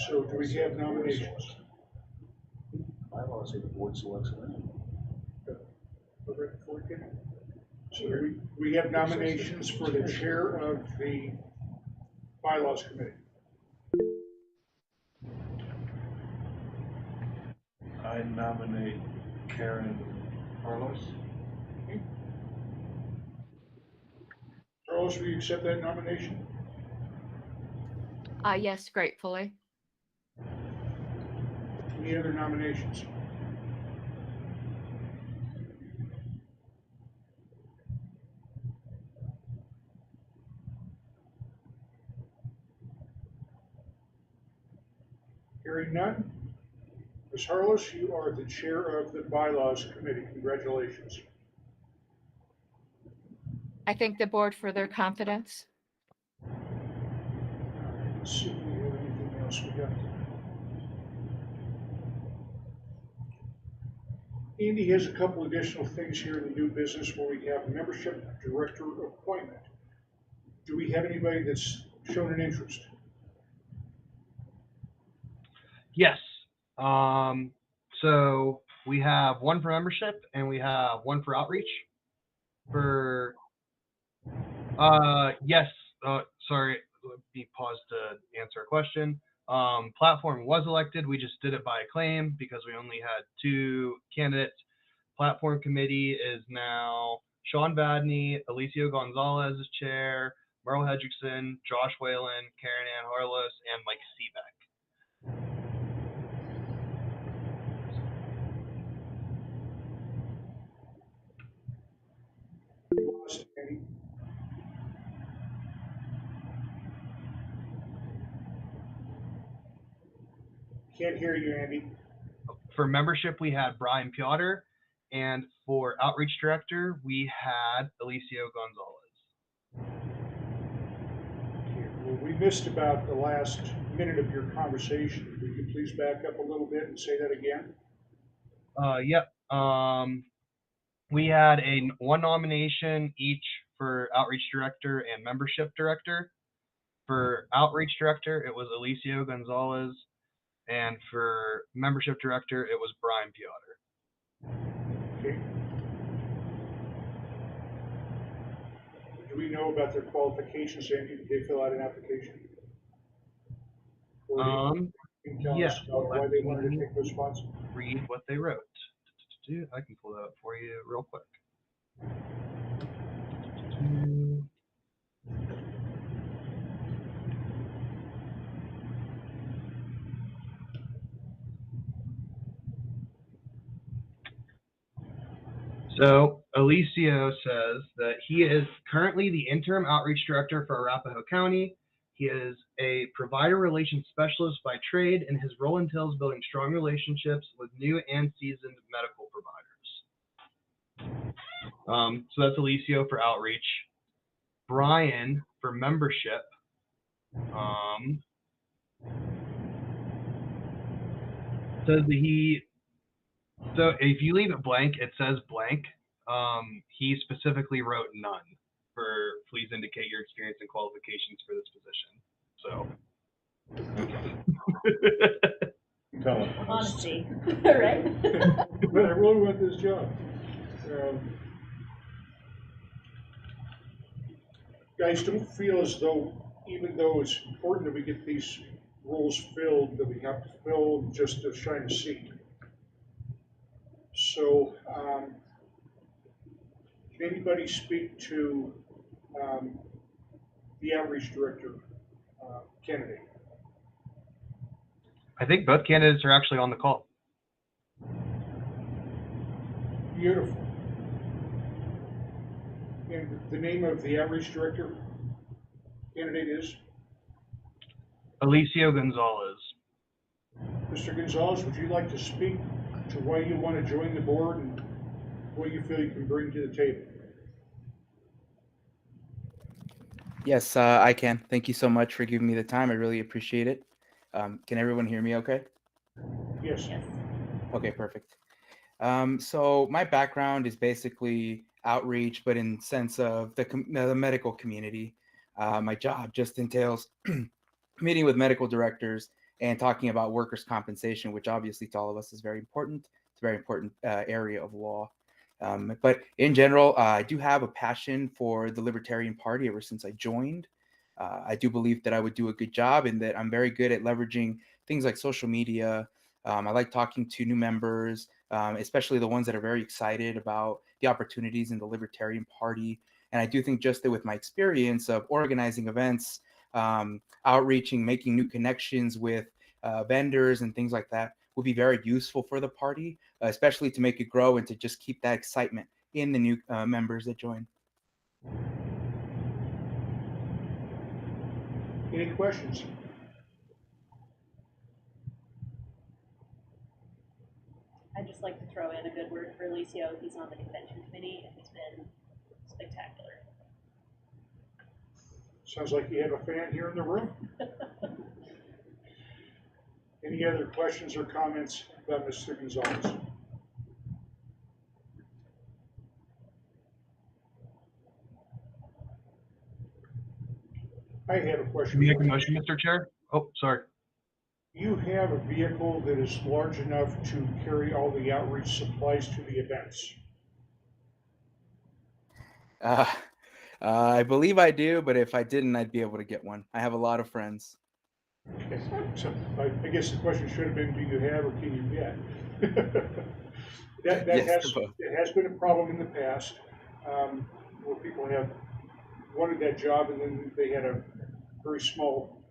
So do we have nominations? Bylaws say the board selects them. So we have nominations for the chair of the bylaws committee. I nominate Karen Carlos. Carlos, will you accept that nomination? Yes, gratefully. Any other nominations? Hearing none. Ms. Harless, you are the chair of the bylaws committee. Congratulations. I thank the board for their confidence. Let's see if we have anything else we got. Andy has a couple additional things here in the new business where we have membership director appointment. Do we have anybody that's shown an interest? Yes. So we have one for membership and we have one for outreach. For yes. Sorry, let me pause to answer a question. Platform was elected. We just did it by acclaim because we only had 2 candidates. Platform committee is now Sean Badney, Alicio Gonzalez is chair, Merle Hedrickson, Josh Whalen, Karen Ann Harlos, and Mike Seebeck. Can't hear you, Andy. For membership, we had Brian Piotr, and for outreach director, we had Alicio Gonzalez. Well, we missed about the last minute of your conversation. Would you please back up a little bit and say that again? Yep. We had one nomination each for outreach director and membership director. For outreach director, it was Alicio Gonzalez, and for membership director, it was Brian Piotr. Okay. Do we know about their qualifications, Andy? Did they fill out an application? Or do you tell Yes. us why they wanted to take those spots? Read what they wrote. I can pull that up for you real quick. So Alicio says that he is currently the interim outreach director for Arapahoe County. He is a provider relations specialist by trade, and his role entails building strong relationships with new and seasoned medical providers. So that's Alicio for outreach. Brian for membership. Says that he So if you leave it blank, it says blank. He specifically wrote none for please indicate your experience and qualifications for this position. So. Honesty, right? But I really want this job. Guys, don't feel as though, even though it's important that we get these roles filled, that we have to fill just to shine a seat. So, can anybody speak to the outreach director candidate? I think both candidates are actually on the call. Beautiful. And the name of the outreach director candidate is? Alicio Gonzalez. Mr. Gonzalez, would you like to speak to why you want to join the board and what you feel you can bring to the table? Yes, I can. Thank you so much for giving me the time. I really appreciate it. Can everyone hear me okay? Yes. Okay, perfect. So my background is basically outreach, but in sense of the medical community. My job just entails meeting with medical directors and talking about workers' compensation, which obviously to all of us is very important. It's a very important area of law. But in general, I do have a passion for the Libertarian Party ever since I joined. I do believe that I would do a good job and that I'm very good at leveraging things like social media. I like talking to new members, especially the ones that are very excited about the opportunities in the Libertarian Party. And I do think just that with my experience of organizing events, outreaching, making new connections with vendors and things like that would be very useful for the party, especially to make it grow and to just keep that excitement in the new members that join. Any questions? I'd just like to throw in a good word for Alicio. He's on the convention committee and he's been spectacular. Sounds like you have a fan here in the room. Any other questions or comments about Mr. Gonzalez? I have a question. Can you make a motion, Mr. Chair? Oh, sorry. You have a vehicle that is large enough to carry all the outreach supplies to the events. I believe I do, but if I didn't, I'd be able to get one. I have a lot of friends. Okay. So I guess the question should have been, do you have or can you get? It has been a problem in the past where people have wanted that job and then they had a very small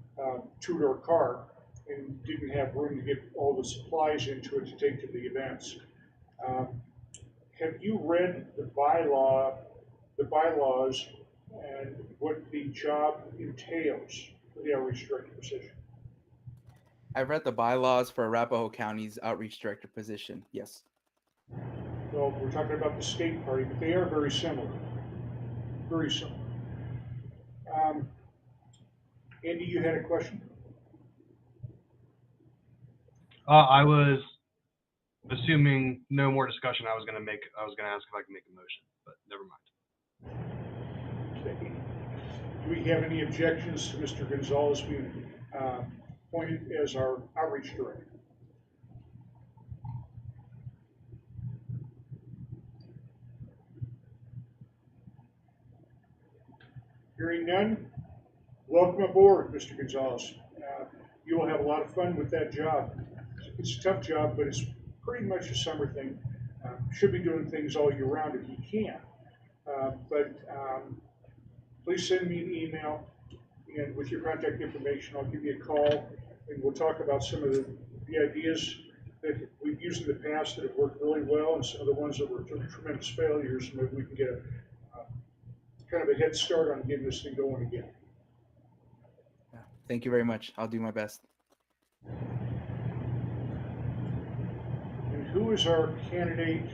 two-door car and didn't have room to get all the supplies into it to take to the events. Have you read the bylaws and what the job entails for the outreach director position? I've read the bylaws for Arapahoe County's outreach director position. Yes. Well, we're talking about the state party, but they are very similar. Very similar. Andy, you had a question? I was assuming no more discussion. I was going to ask if I could make a motion, but never mind. Okay. Do we have any objections to Mr. Gonzalez being appointed as our outreach director? Hearing none, welcome aboard, Mr. Gonzalez. You will have a lot of fun with that job. It's a tough job, but it's pretty much a summer thing. Should be doing things all year round if you can. But please send me an email, and with your contact information, I'll give you a call, and we'll talk about some of the ideas that we've used in the past that have worked really well, and some of the ones that were tremendous failures, and maybe we can get a kind of a head start on getting this thing going again. Thank you very much. I'll do my best. And who is our candidate,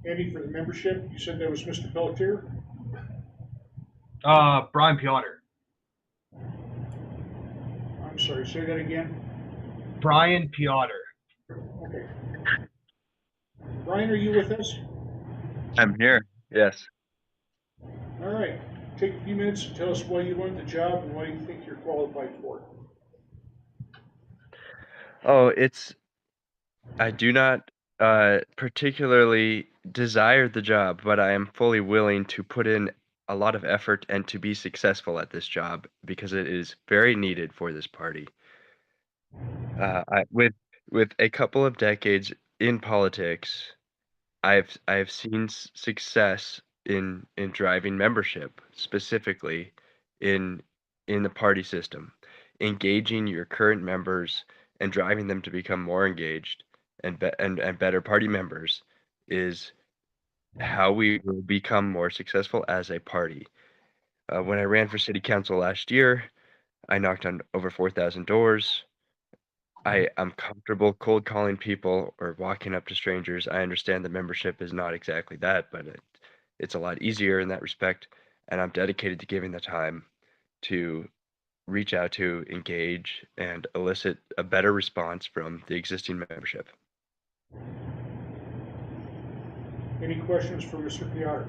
Andy, for the membership? You said that was Mr. Pelletier? Brian Piotr. I'm sorry, say that again. Brian Piotr. Okay. Brian, are you with us? I'm here. Yes. All right. Take a few minutes to tell us why you want the job and why you think you're qualified for it. Oh, I do not particularly desire the job, but I am fully willing to put in a lot of effort and to be successful at this job because it is very needed for this party. With a couple of decades in politics, I've seen success in driving membership, specifically in the party system, engaging your current members and driving them to become more engaged and better party members is how we will become more successful as a party. When I ran for city council last year, I knocked on over 4,000 doors. I'm comfortable cold calling people or walking up to strangers. I understand that membership is not exactly that, but it's a lot easier in that respect. And I'm dedicated to giving the time to reach out to, engage, and elicit a better response from the existing membership. Any questions for Mr. Piotr?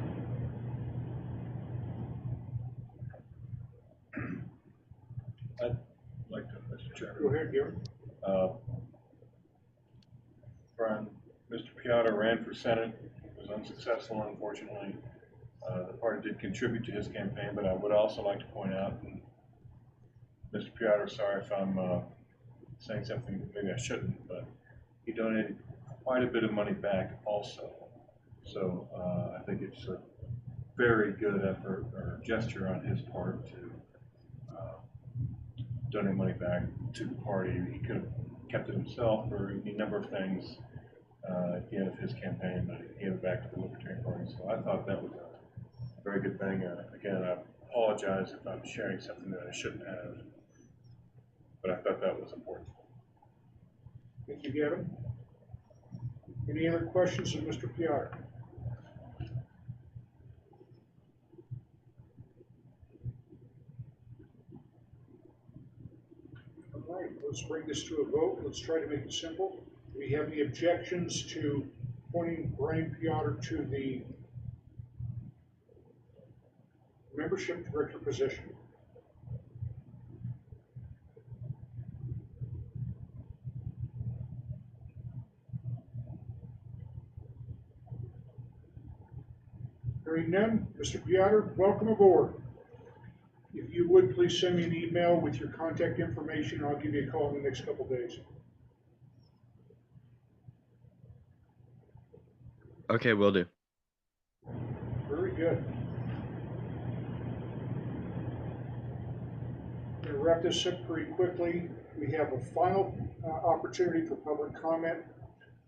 I'd like to, Mr. Chairman. Go ahead, Gary. Brian, Mr. Piotr ran for Senate, was unsuccessful, unfortunately. The party did contribute to his campaign, but I would also like to point out, and Mr. Piotr, sorry if I'm saying something that maybe I shouldn't, but he donated quite a bit of money back also. So I think it's a very good effort or gesture on his part to donate money back to the party. He could have kept it himself for any number of things at the end of his campaign, but he gave it back to the Libertarian Party. So I thought that was a very good thing. Again, I apologize if I'm sharing something that I shouldn't have, but I thought that was important. Thank you, Gavin. Any other questions of Mr. Piotr? All right, let's bring this to a vote. Let's try to make it simple. Do we have any objections to appointing Brian Piotr to the membership director position? Hearing none, Mr. Piotr, welcome aboard. If you would, please send me an email with your contact information. I'll give you a call in the next couple days. Okay, will do. Very good. I'm going to wrap this up pretty quickly. We have a final opportunity for public comment.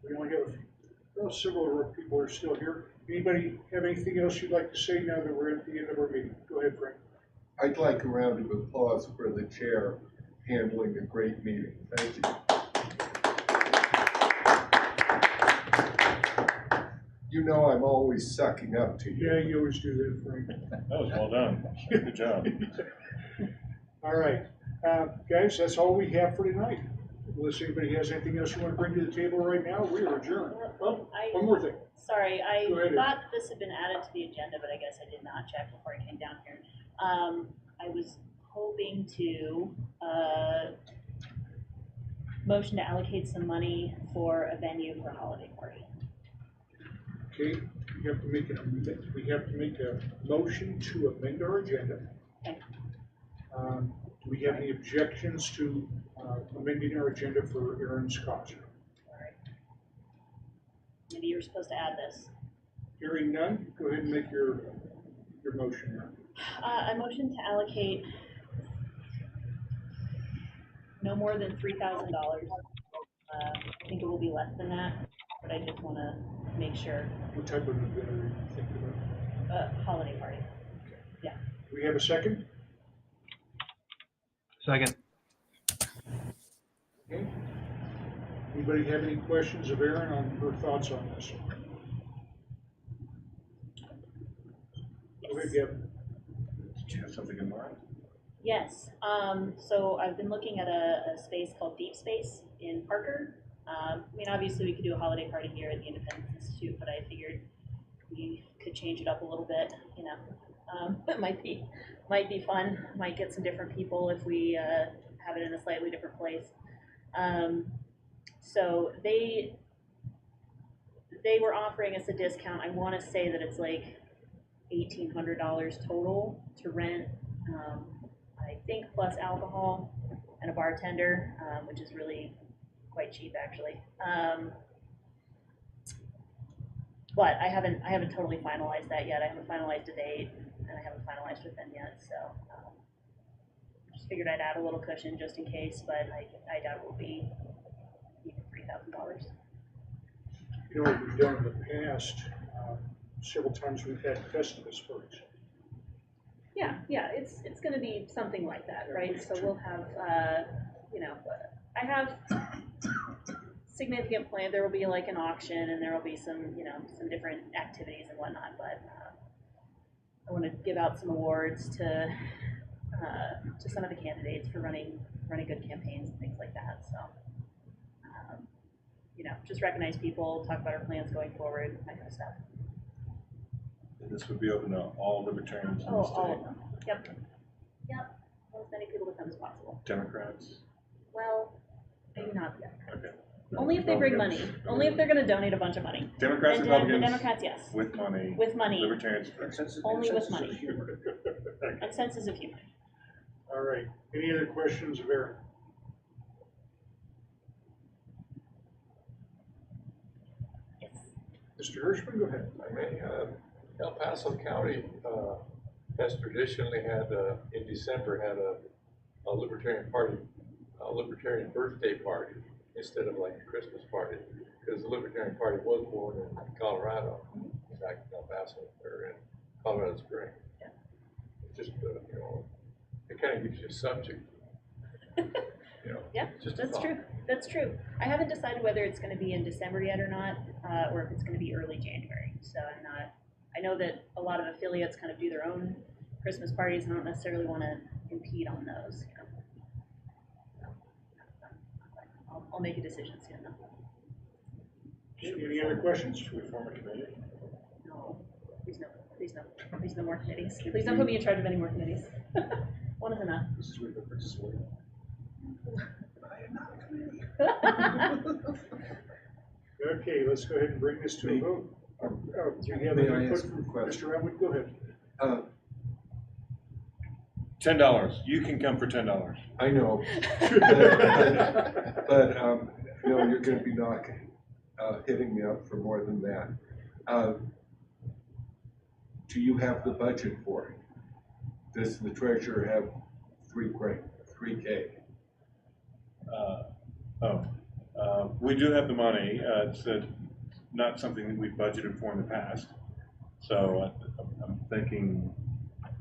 We only have several people are still here. Anybody have anything else you'd like to say now that we're at the end of our meeting? Go ahead, Frank. I'd like a round of applause for the chair handling a great meeting. Thank you. You know I'm always sucking up to you. Yeah, you always do that, Frank. That was well done. Good job. All right. Guys, that's all we have for tonight. Unless anybody has anything else you want to bring to the table right now, we are adjourned. Oh, one more thing. Sorry, I Go ahead. thought this had been added to the agenda, but I guess I did not check before I came down here. I was hoping to motion to allocate some money for a venue for a holiday party. Okay, we have to make a motion to amend our agenda. Okay. Do we have any objections to amending our agenda for Aaron's concert? All right. Maybe you're supposed to add this. Hearing none, go ahead and make your motion now. I motion to allocate no more than $3,000. I think it will be less than that, but I just want to make sure. What type of event are you thinking about? Holiday party. Yeah. Do we have a second? Second. Okay. Anybody have any questions of Erin on her thoughts on this? Yes. Go ahead, Gavin. Did you have something in mind? Yes. So I've been looking at a space called Deep Space in Parker. I mean, obviously we could do a holiday party here at the Independence Institute, but I figured we could change it up a little bit, you know. It might be fun, might get some different people if we have it in a slightly different place. So they were offering us a discount. I want to say that it's like $1,800 total to rent, I think plus alcohol and a bartender, which is really quite cheap actually. But I haven't totally finalized that yet. I haven't finalized a date, and I haven't finalized with them yet. So just figured I'd add a little cushion just in case, but I doubt it will be even $3,000. You know, what we've done in the past, several times we've had Festivus parties. Yeah, it's going to be something like that, right? So we'll have, you know, I have significant plan. There will be like an auction, and there will be some, you know, some different activities and whatnot. But I want to give out some awards to some of the candidates for running good campaigns and things like that. So, you know, just recognize people, talk about our plans going forward, that kind of stuff. And this would be open to all libertarians in the state? All of them. Yep. As many people to come as possible. Democrats? Well, maybe not the Democrats. Okay. Only if they bring money. Only if they're going to donate a bunch of money. Democrats, and Republicans? The Democrats, yes. With money. With money. Libertarians? Only with money. And senses of humor. All right. Any other questions of Aaron? Yes. Mr. Hirschman, go ahead. I mean, El Paso County has traditionally had, in December, had a libertarian party, a libertarian birthday party instead of like a Christmas party, because the Libertarian Party was born in Colorado, in fact, El Paso, or in Colorado Springs. Yeah. It's just, you know, it kind of gives you a subject. You know, yeah, that's true. That's true. I haven't decided whether it's going to be in December yet or not, or if it's going to be early January. So I'm not. I know that a lot of affiliates kind of do their own Christmas parties, and I don't necessarily want to impede on those. You know? I'll make a decision soon enough. Any other questions? Should we form a committee? No, please no. Please no. Please no more committees. Please don't put me in charge of any more committees. One is enough. This is where the participate. I am not a committee. Okay, let's go ahead and bring this to a vote. Do you have May any I input ask from a question? Mr. Atwood? Go ahead. $10. You can come for $10. I know, but you know, you're going to be hitting me up for more than that. Do you have the budget for it? Does the treasurer have $3K? We do have the money. It's not something that we've budgeted for in the past. So I'm thinking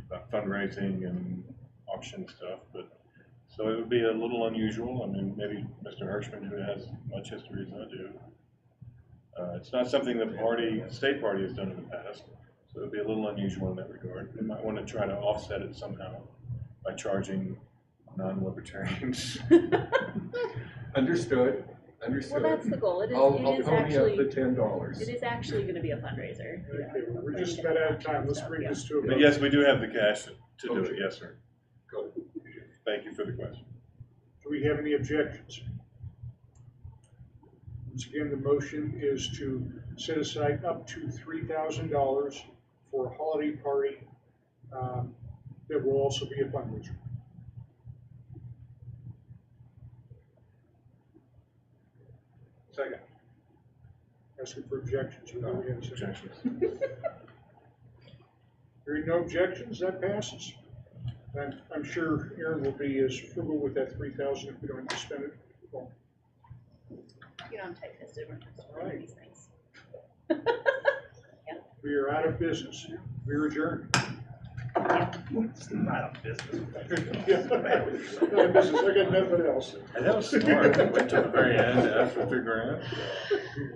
about fundraising and auction stuff, but so it would be a little unusual. I mean, maybe Mr. Hirschman, who has much history as I do. It's not something the state party has done in the past, so it would be a little unusual in that regard. We might want to try to offset it somehow by charging non-libertarians. Understood. Well, that's the goal. I'll pony up the $10. It is actually going to be a fundraiser. Okay, well, we're just about out of time. Let's bring this to a vote. But yes, we do have the cash to do it. Yes, sir. Go. Thank you for the question. Do we have any objections? Once again, the motion is to set aside up to $3,000 for a holiday party that will also be a fundraiser. Second. Asking for objections. We don't have Objections. Hearing no objections, that passes. I'm sure Aaron will be as frugal with that $3,000 if we don't have to spend it. Well, You know, I'm tight-fisted when it comes to Right. these things. we are out of business. We are adjourned. Not a business. Yeah, out of business. I got nothing else. And that was smart. Went to the very end to ask for $3,000.